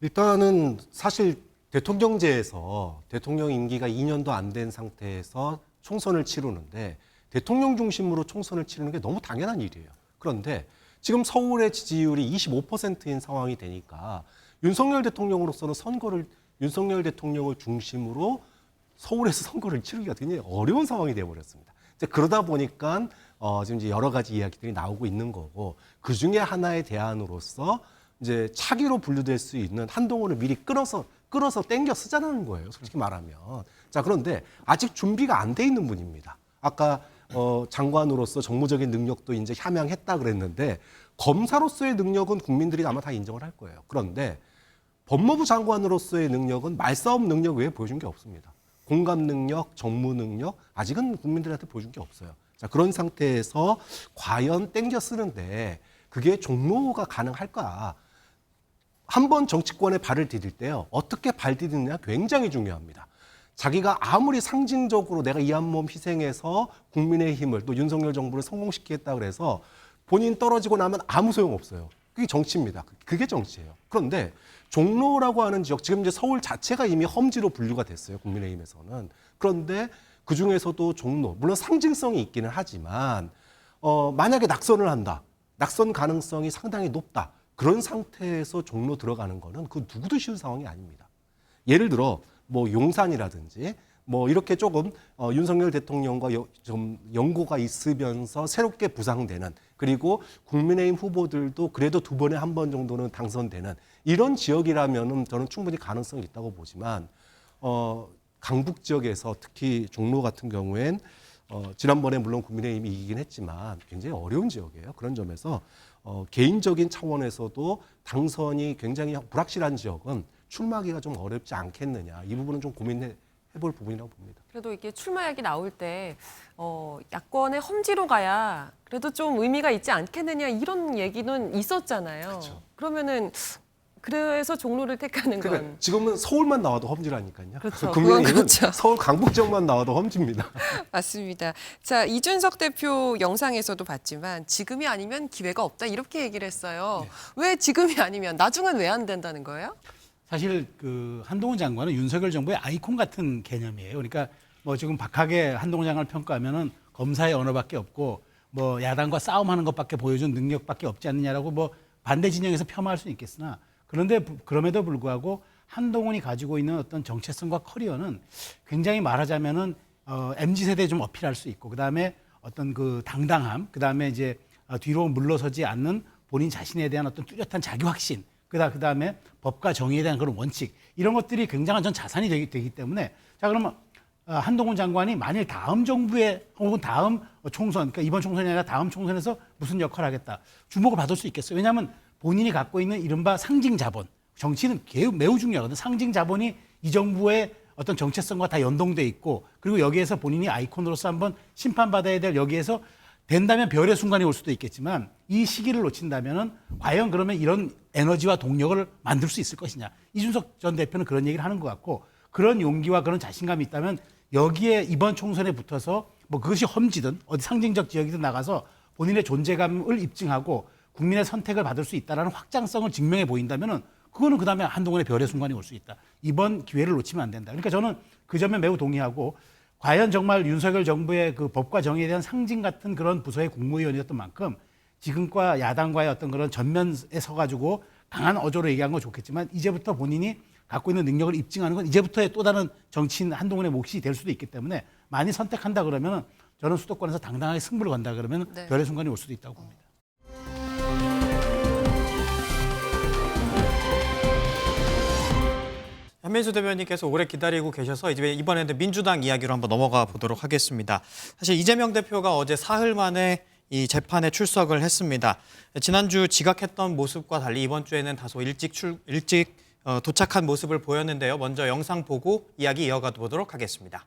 일단은 사실 대통령제에서 대통령 임기가 2년도 안 된 상태에서 총선을 치르는데 대통령 중심으로 총선을 치르는 게 너무 당연한 일이에요. 그런데 지금 서울의 지지율이 25%인 상황이 되니까 윤석열 대통령으로서는 윤석열 대통령을 중심으로 서울에서 선거를 치르기가 굉장히 어려운 상황이 되어버렸습니다. 이제 그러다 보니까 지금 이제 여러 가지 이야기들이 나오고 있는 거고, 그 중에 하나의 대안으로서 이제 차기로 분류될 수 있는 한동훈을 미리 끌어서 땡겨 쓰자는 거예요. 솔직히 말하면. 자, 그런데 아직 준비가 안 돼 있는 분입니다. 아까 장관으로서 정무적인 능력도 이제 함양했다 그랬는데, 검사로서의 능력은 국민들이 아마 다 인정을 할 거예요. 그런데 법무부 장관으로서의 능력은 말싸움 능력 외에 보여준 게 없습니다. 공감 능력, 정무 능력 아직은 국민들한테 보여준 게 없어요. 자, 그런 상태에서 과연 땡겨 쓰는데 그게 종로가 가능할까? 한번 정치권에 발을 디딜 때요. 어떻게 발 디디느냐 굉장히 중요합니다. 자기가 아무리 상징적으로 내가 이 한 몸 희생해서 국민의힘을 또 윤석열 정부를 성공시키겠다 그래서 본인 떨어지고 나면 아무 소용 없어요. 그게 정치입니다. 그게 정치예요. 그런데 종로라고 하는 지역, 지금 이제 서울 자체가 이미 험지로 분류가 됐어요. 국민의힘에서는. 그런데 그 중에서도 종로, 물론 상징성이 있기는 하지만 만약에 낙선을 한다. 낙선 가능성이 상당히 높다. 그런 상태에서 종로 들어가는 거는 그 누구도 쉬운 상황이 아닙니다. 예를 들어 뭐 용산이라든지 뭐 이렇게 조금 윤석열 대통령과 좀 연고가 있으면서 새롭게 부상되는, 그리고 국민의힘 후보들도 그래도 2번에 1번 정도는 당선되는 이런 지역이라면은 저는 충분히 가능성이 있다고 보지만 강북 지역에서 특히 종로 같은 경우엔 지난번에 물론 국민의힘이 이기긴 했지만 굉장히 어려운 지역이에요. 그런 점에서 개인적인 차원에서도 당선이 굉장히 불확실한 지역은 출마하기가 좀 어렵지 않겠느냐. 이 부분은 좀 고민해볼 부분이라고 봅니다. 그래도 이게 출마약이 나올 때 야권의 험지로 가야 그래도 좀 의미가 있지 않겠느냐 이런 얘기는 있었잖아요. 그렇죠. 그러면은 그래서 종로를 택하는 건. 그러니까 지금은 서울만 나와도 험지라니까요. 그렇죠. 국민의힘은 그렇죠. 서울 강북 지역만 나와도 험지입니다. 맞습니다. 자, 이준석 대표 영상에서도 봤지만 지금이 아니면 기회가 없다 이렇게 얘기를 했어요. 왜 지금이 아니면 나중엔 왜 안 된다는 거예요? 사실 그 한동훈 장관은 윤석열 정부의 아이콘 같은 개념이에요. 그러니까 뭐 지금 박하게 한동훈 장관을 평가하면은 검사의 언어밖에 없고 뭐 야당과 싸움하는 것밖에 보여준 능력밖에 없지 않느냐라고 뭐 반대 진영에서 폄하할 수는 있겠으나, 그런데 그럼에도 불구하고 한동훈이 가지고 있는 어떤 정체성과 커리어는 굉장히 말하자면은 MZ 세대에 좀 어필할 수 있고, 그다음에 어떤 그 당당함, 그다음에 이제 뒤로 물러서지 않는 본인 자신에 대한 어떤 뚜렷한 자기 확신, 그다음에 법과 정의에 대한 그런 원칙, 이런 것들이 굉장한 전 자산이 되기 때문에, 자 그러면 한동훈 장관이 만일 다음 정부에 혹은 다음 총선, 그러니까 이번 총선이 아니라 다음 총선에서 무슨 역할을 하겠다, 주목을 받을 수 있겠어요. 왜냐하면 본인이 갖고 있는 이른바 상징 자본, 정치는 매우 중요하거든요. 상징 자본이 이 정부의 어떤 정체성과 다 연동돼 있고, 그리고 여기에서 본인이 아이콘으로서 한번 심판받아야 될, 여기에서 된다면 별의 순간이 올 수도 있겠지만 이 시기를 놓친다면은 과연 그러면 이런 에너지와 동력을 만들 수 있을 것이냐. 이준석 전 대표는 그런 얘기를 하는 것 같고, 그런 용기와 그런 자신감이 있다면 여기에 이번 총선에 붙어서 뭐 그것이 험지든 어디 상징적 지역이든 나가서 본인의 존재감을 입증하고 국민의 선택을 받을 수 있다라는 확장성을 증명해 보인다면은 그거는 그다음에 한동훈의 별의 순간이 올 수 있다. 이번 기회를 놓치면 안 된다. 그러니까 저는 그 점에 매우 동의하고, 과연 정말 윤석열 정부의 그 법과 정의에 대한 상징 같은 그런 부서의 국무위원이었던 만큼 지금과 야당과의 어떤 그런 전면에 서가지고 강한 어조로 얘기한 건 좋겠지만, 이제부터 본인이 갖고 있는 능력을 입증하는 건 이제부터의 또 다른 정치인 한동훈의 몫이 될 수도 있기 때문에, 많이 선택한다 그러면 저는 수도권에서 당당하게 승부를 건다 그러면 별의 순간이 올 수도 있다고 봅니다. 한민수 대변인께서 오래 기다리고 계셔서 이제 이번에는 민주당 이야기로 한번 넘어가 보도록 하겠습니다. 사실 이재명 대표가 어제 사흘 만에 이 재판에 출석을 했습니다. 지난주 지각했던 모습과 달리 이번 주에는 다소 일찍 도착한 모습을 보였는데요. 먼저 영상 보고 이야기 이어가 보도록 하겠습니다.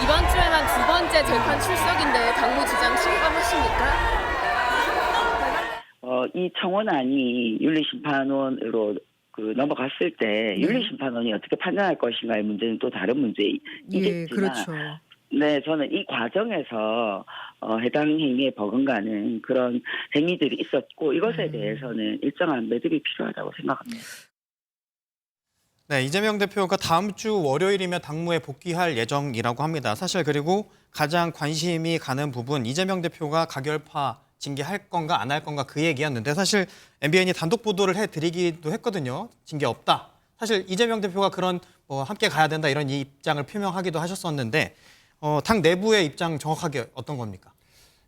이번 주에만 2번째 재판 출석인데 당무 지장 실감하십니까? 이 청원안이 윤리심판원으로 넘어갔을 때 윤리심판원이 어떻게 판단할 것인가의 문제는 또 다른 문제이겠지만, 그렇죠. 네, 저는 이 과정에서 해당 행위에 버금가는 그런 행위들이 있었고, 이것에 대해서는 일정한 매듭이 필요하다고 생각합니다. 네, 이재명 대표가 다음 주 월요일이면 당무에 복귀할 예정이라고 합니다. 사실 그리고 가장 관심이 가는 부분, 이재명 대표가 가결파 징계할 건가 안 할 건가 그 얘기였는데, 사실 MBN이 단독 보도를 해드리기도 했거든요. 징계 없다. 사실 이재명 대표가 그런 함께 가야 된다 이런 입장을 표명하기도 하셨었는데, 당 내부의 입장 정확하게 어떤 겁니까?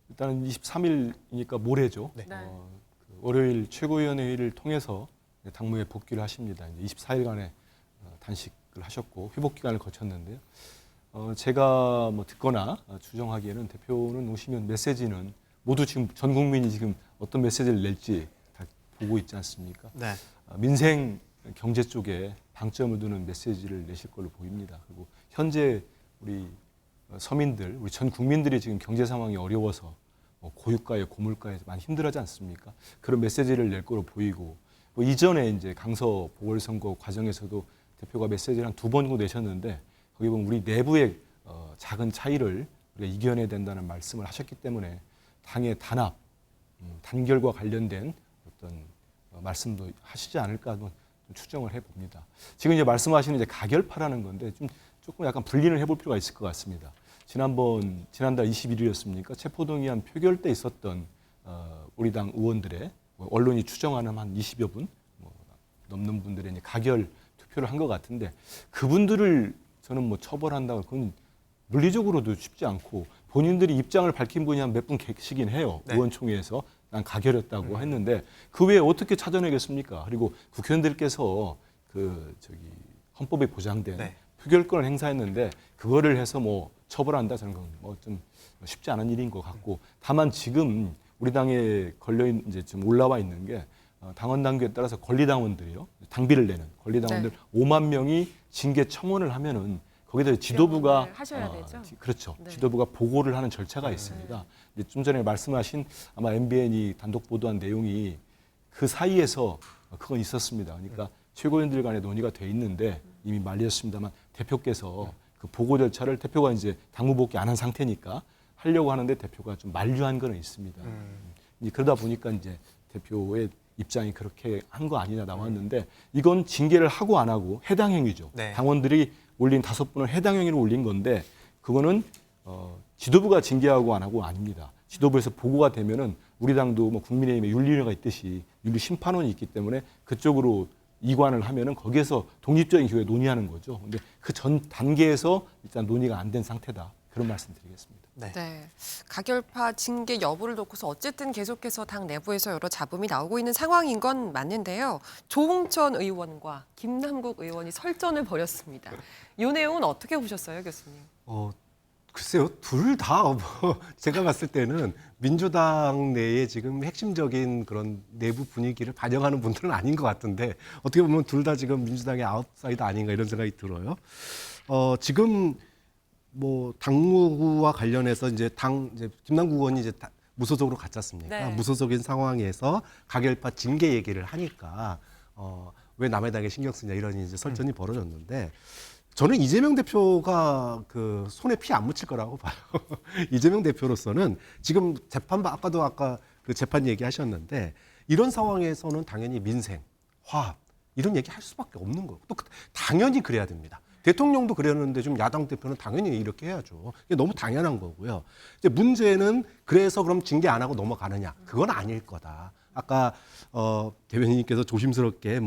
일단은 23일이니까 모레죠. 네. 월요일 최고위원회의를 통해서 당무에 복귀를 하십니다. 이제 24일간의 단식을 하셨고 회복 기간을 거쳤는데요. 제가 듣거나 추정하기에는 대표는 오시면 메시지는 모두 지금 전 국민이 지금 어떤 메시지를 낼지 다 보고 있지 않습니까? 네. 민생 경제 쪽에 방점을 두는 메시지를 내실 걸로 보입니다. 그리고 현재 우리 서민들, 우리 전 국민들이 지금 경제 상황이 어려워서 고유가에 고물가에 많이 힘들어하지 않습니까? 그런 메시지를 낼 거로 보이고 이전에 이제 강서 보궐선거 과정에서도 대표가 메시지를 한 2번 정도 내셨는데 거기 보면 우리 내부의 작은 차이를 우리가 이겨내야 된다는 말씀을 하셨기 때문에 당의 단합, 단결과 관련된 어떤 말씀도 하시지 않을까 좀 추정을 해봅니다. 지금 이제 말씀하시는 이제 가결파라는 건데 조금 약간 분리를 해볼 필요가 있을 것 같습니다. 지난달 21일이었습니까? 체포동의안 표결 때 있었던 우리 당 의원들의 언론이 추정하는 한 20여 분 넘는 분들의 이제 가결 투표를 한 것 같은데 그분들을 저는 처벌한다고 그건 물리적으로도 쉽지 않고 본인들이 입장을 밝힌 분이 한 몇 분 계시긴 해요. 네. 의원총회에서 난 가결했다고 했는데 그 외에 어떻게 찾아내겠습니까? 그리고 국회의원들께서 헌법에 보장된 네. 표결권을 행사했는데 그거를 해서 처벌한다 저는 좀 쉽지 않은 일인 것 같고 다만 지금 우리 당에 이제 좀 올라와 있는 게 당원 당규에 따라서 권리당원들이요 당비를 내는 권리당원들 5만 명이 징계 청원을 하면은 거기다 지도부가 하셔야 되죠. 그렇죠. 네. 지도부가 보고를 하는 절차가 있습니다. 좀 전에 말씀하신 아마 MBN이 단독 보도한 내용이 그 사이에서 그건 있었습니다. 그러니까 최고위원들 간에 논의가 돼 있는데 이미 말렸습니다만 대표께서 그 보고 절차를 대표가 이제 당무 복귀 안 한 상태니까 하려고 하는데 대표가 좀 만류한 거는 있습니다. 그러다 보니까 이제 대표의 입장이 그렇게 한 거 아니냐 나왔는데 이건 징계를 하고 안 하고 해당 행위죠. 네. 당원들이 올린 5분을 해당 행위로 올린 건데 그거는 지도부가 징계하고 안 하고 아닙니다. 지도부에서 보고가 되면은 우리 당도 국민의힘에 윤리위가 있듯이 윤리 심판원이 있기 때문에 그쪽으로 이관을 하면은 거기에서 독립적인 기회에 논의하는 거죠. 근데 그 전 단계에서 일단 논의가 안 된 상태다. 그런 말씀드리겠습니다. 네. 가결파 징계 여부를 놓고서 어쨌든 계속해서 당 내부에서 여러 잡음이 나오고 있는 상황인 건 맞는데요. 조홍천 의원과 김남국 의원이 설전을 벌였습니다. 이 내용은 어떻게 보셨어요, 교수님? 글쎄요, 둘 다 제가 봤을 때는 민주당 내에 지금 핵심적인 그런 내부 분위기를 반영하는 분들은 아닌 것 같은데 어떻게 보면 둘 다 지금 민주당의 아웃사이더 아닌가 이런 생각이 들어요. 지금 당무와 관련해서 이제 김남국 의원이 이제 무소속으로 갔지 않습니까? 네. 무소속인 상황에서 가결파 징계 얘기를 하니까 왜 남의 당에 신경 쓰냐 이런 이제 설전이 벌어졌는데 저는 이재명 대표가 그 손에 피 안 묻힐 거라고 봐요. 이재명 대표로서는 지금 아까 그 재판 얘기하셨는데 이런 상황에서는 당연히 민생, 화합 이런 얘기 할 수밖에 없는 거고 또 당연히 그래야 됩니다. 대통령도 그랬는데 좀 야당 대표는 당연히 이렇게 해야죠. 이게 너무 당연한 거고요. 이제 문제는 그래서 그럼 징계 안 하고 넘어가느냐? 그건 아닐 거다. 아까 대변인님께서 조심스럽게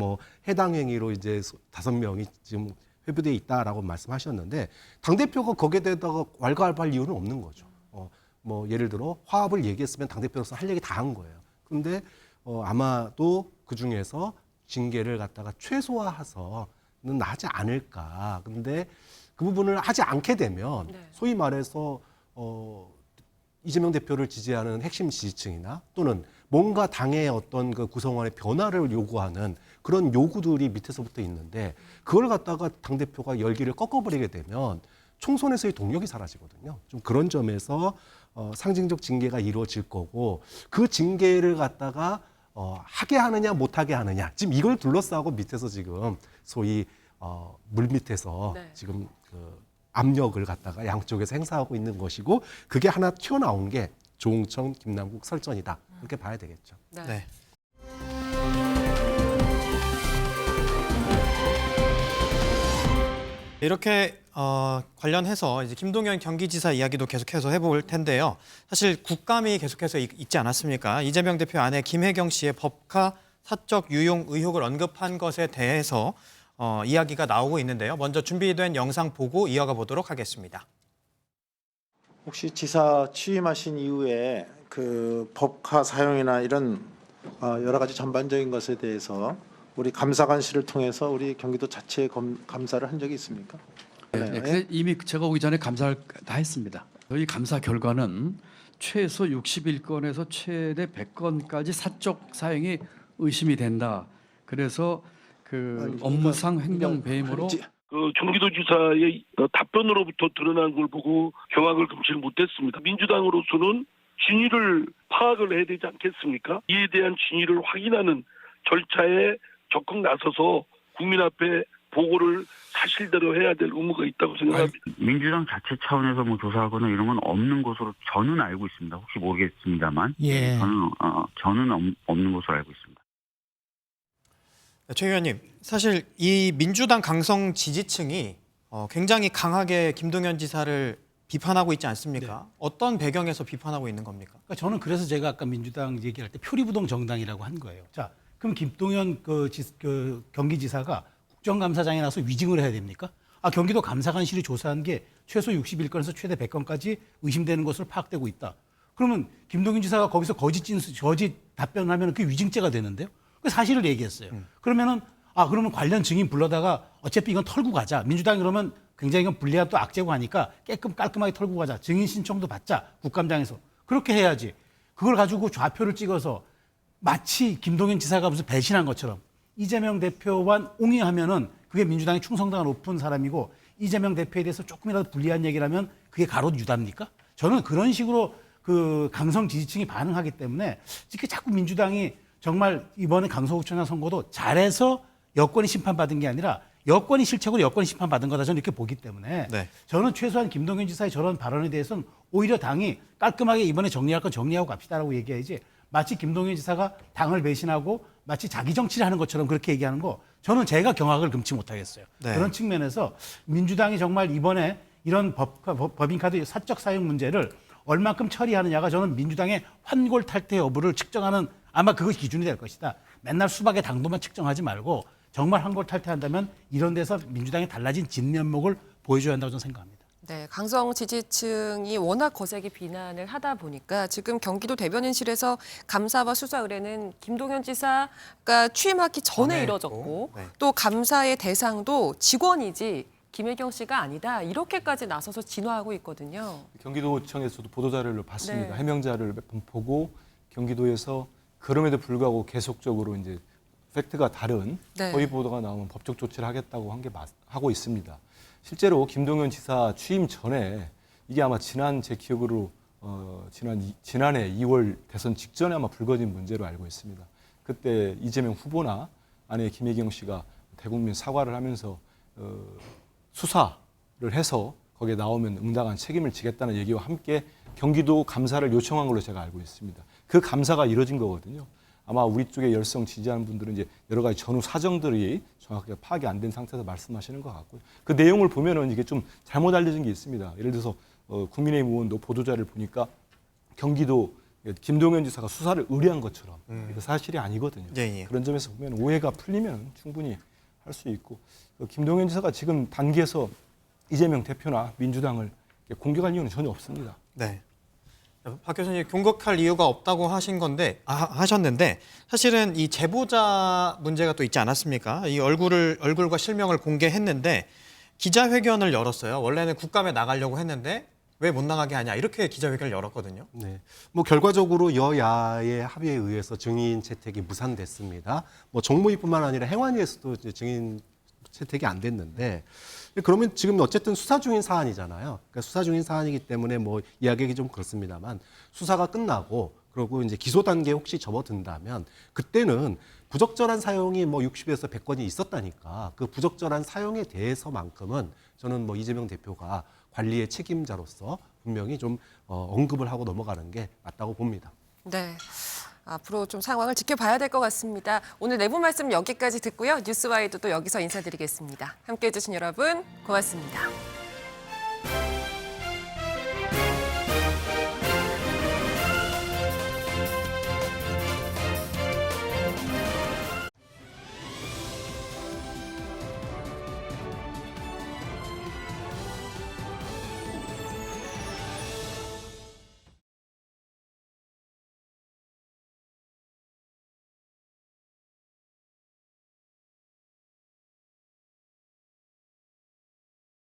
해당 행위로 이제 5명이 지금 회부돼 있다라고 말씀하셨는데 당대표가 거기에 대해서 왈가왈부할 이유는 없는 거죠. 예를 들어 화합을 얘기했으면 당대표로서 할 얘기 다 한 거예요. 그런데 아마도 그중에서 징계를 갖다가 최소화해서는 하지 않을까. 근데 그 부분을 하지 않게 되면 소위 말해서 이재명 대표를 지지하는 핵심 지지층이나 또는 뭔가 당의 어떤 그 구성원의 변화를 요구하는 그런 요구들이 밑에서부터 있는데 그걸 갖다가 당대표가 열기를 꺾어버리게 되면 총선에서의 동력이 사라지거든요. 좀 그런 점에서 상징적 징계가 이루어질 거고 그 징계를 갖다가 하게 하느냐 못하게 하느냐 지금 이걸 둘러싸고 밑에서 지금 소위 물 밑에서 지금 그 압력을 갖다가 양쪽에서 행사하고 있는 것이고 그게 하나 튀어나온 게 조홍천, 김남국 설전이다. 그렇게 봐야 되겠죠. 네. 이렇게 관련해서 이제 김동연 경기지사 이야기도 계속해서 해볼 텐데요. 사실 국감이 계속해서 있지 않았습니까? 이재명 대표 아내 김혜경 씨의 법카 사적 유용 의혹을 언급한 것에 대해서 이야기가 나오고 있는데요. 먼저 준비된 영상 보고 이어가 보도록 하겠습니다. 혹시 지사 취임하신 이후에 그 법카 사용이나 이런 여러 가지 전반적인 것에 대해서 우리 감사관실을 통해서 우리 경기도 자체 감사를 한 적이 있습니까? 네. 이미 제가 오기 전에 감사를 다 했습니다. 저희 감사 결과는 최소 61건에서 최대 100건까지 사적 사용이 의심이 된다. 그래서 그 업무상 횡령 배임으로 그 경기도지사의 답변으로부터 드러난 걸 보고 경악을 금치 못했습니다. 민주당으로서는 진위를 파악을 해야 되지 않겠습니까? 이에 대한 진위를 확인하는 절차에 적극 나서서 국민 앞에 보고를 사실대로 해야 될 의무가 있다고 생각합니다. 민주당 자체 차원에서 뭐 조사하거나 이런 건 없는 것으로 저는 알고 있습니다. 혹시 모르겠습니다만 예. 저는 없는 것으로 알고 있습니다. 최 의원님, 사실 이 민주당 강성 지지층이 굉장히 강하게 김동연 지사를 비판하고 있지 않습니까? 네. 어떤 배경에서 비판하고 있는 겁니까? 그러니까 저는 그래서 제가 아까 민주당 얘기할 때 표리부동 정당이라고 한 거예요. 자, 그럼 김동연 그 경기지사가 국정감사장에 나서 위증을 해야 됩니까? 경기도 감사관실이 조사한 게 최소 61건에서 최대 100건까지 의심되는 것으로 파악되고 있다. 그러면 김동연 지사가 거기서 거짓 답변을 하면 그게 위증죄가 되는데요. 그 사실을 얘기했어요. 그러면 관련 증인 불러다가 어차피 이건 털고 가자. 민주당이 그러면 굉장히 이건 불리한 또 악재고 하니까 깔끔하게 털고 가자. 증인 신청도 받자. 국감장에서. 그렇게 해야지. 그걸 가지고 좌표를 찍어서 마치 김동연 지사가 무슨 배신한 것처럼 이재명 대표와 옹이하면은 그게 민주당의 충성도가 높은 사람이고 이재명 대표에 대해서 조금이라도 불리한 얘기를 하면 그게 가로도 유다입니까? 저는 그런 식으로 그 강성 지지층이 반응하기 때문에 이렇게 자꾸 민주당이 정말 이번에 강서구청장 선거도 잘해서 여권이 심판받은 게 아니라 여권이 실책으로 여권이 심판받은 거다 저는 이렇게 보기 때문에 네. 저는 최소한 김동연 지사의 저런 발언에 대해서는 오히려 당이 깔끔하게 이번에 정리할 건 정리하고 갑시다라고 얘기해야지 마치 김동연 지사가 당을 배신하고 마치 자기 정치를 하는 것처럼 그렇게 얘기하는 거 저는 제가 경악을 금치 못하겠어요. 네. 그런 측면에서 민주당이 정말 이번에 이런 법인카드 사적 사용 문제를 얼만큼 처리하느냐가 저는 민주당의 환골탈태 여부를 측정하는 아마 그것이 기준이 될 것이다. 맨날 수박의 당도만 측정하지 말고 정말 환골탈태한다면 이런 데서 민주당이 달라진 진면목을 보여줘야 한다고 저는 생각합니다. 네, 강성 지지층이 워낙 거세게 비난을 하다 보니까 지금 경기도 대변인실에서 감사와 수사 의뢰는 김동연 지사가 취임하기 전에 이뤄졌고 네. 또 감사의 대상도 직원이지 김혜경 씨가 아니다 이렇게까지 나서서 진화하고 있거든요. 경기도청에서도 보도자료를 봤습니다. 네. 해명자를 몇 번 보고 경기도에서 그럼에도 불구하고 계속적으로 이제 팩트가 다른 네. 허위 보도가 나오면 법적 조치를 하겠다고 하고 있습니다. 실제로 김동연 지사 취임 전에 이게 아마 제 기억으로 지난해 2월 대선 직전에 아마 불거진 문제로 알고 있습니다. 그때 이재명 후보나 아내 김혜경 씨가 대국민 사과를 하면서 수사를 해서 거기에 나오면 응당한 책임을 지겠다는 얘기와 함께 경기도 감사를 요청한 걸로 제가 알고 있습니다. 그 감사가 이뤄진 거거든요. 아마 우리 쪽에 열성 지지하는 분들은 이제 여러 가지 전후 사정들이 정확하게 파악이 안 된 상태에서 말씀하시는 것 같고요. 그 내용을 보면은 이게 좀 잘못 알려진 게 있습니다. 예를 들어서 국민의힘 의원도 보도자를 보니까 경기도 김동연 지사가 수사를 의뢰한 것처럼 이거 사실이 아니거든요. 예. 그런 점에서 보면 오해가 풀리면 충분히 할 수 있고 김동연 지사가 지금 단계에서 이재명 대표나 민주당을 공격할 이유는 전혀 없습니다. 네. 박 교수님 공격할 이유가 없다고 하셨는데 사실은 이 제보자 문제가 또 있지 않았습니까? 이 얼굴과 실명을 공개했는데 기자회견을 열었어요. 원래는 국감에 나가려고 했는데 왜 못 나가게 하냐 이렇게 기자회견을 열었거든요. 네, 뭐 결과적으로 여야의 합의에 의해서 증인 채택이 무산됐습니다. 뭐 정무위뿐만 아니라 행안위에서도 이제 증인 채택이 안 됐는데 그러면 지금 어쨌든 수사 중인 사안이잖아요. 그러니까 수사 중인 사안이기 때문에 뭐 이야기하기 좀 그렇습니다만 수사가 끝나고 그리고 이제 기소 단계에 혹시 접어든다면 그때는 부적절한 사용이 뭐 60에서 100건이 있었다니까 그 부적절한 사용에 대해서만큼은 저는 뭐 이재명 대표가 관리의 책임자로서 분명히 좀 언급을 하고 넘어가는 게 맞다고 봅니다. 네. 앞으로 좀 상황을 지켜봐야 될 것 같습니다. 오늘 내부 말씀 여기까지 듣고요. 뉴스와이드 또 여기서 인사드리겠습니다. 함께해 주신 여러분 고맙습니다.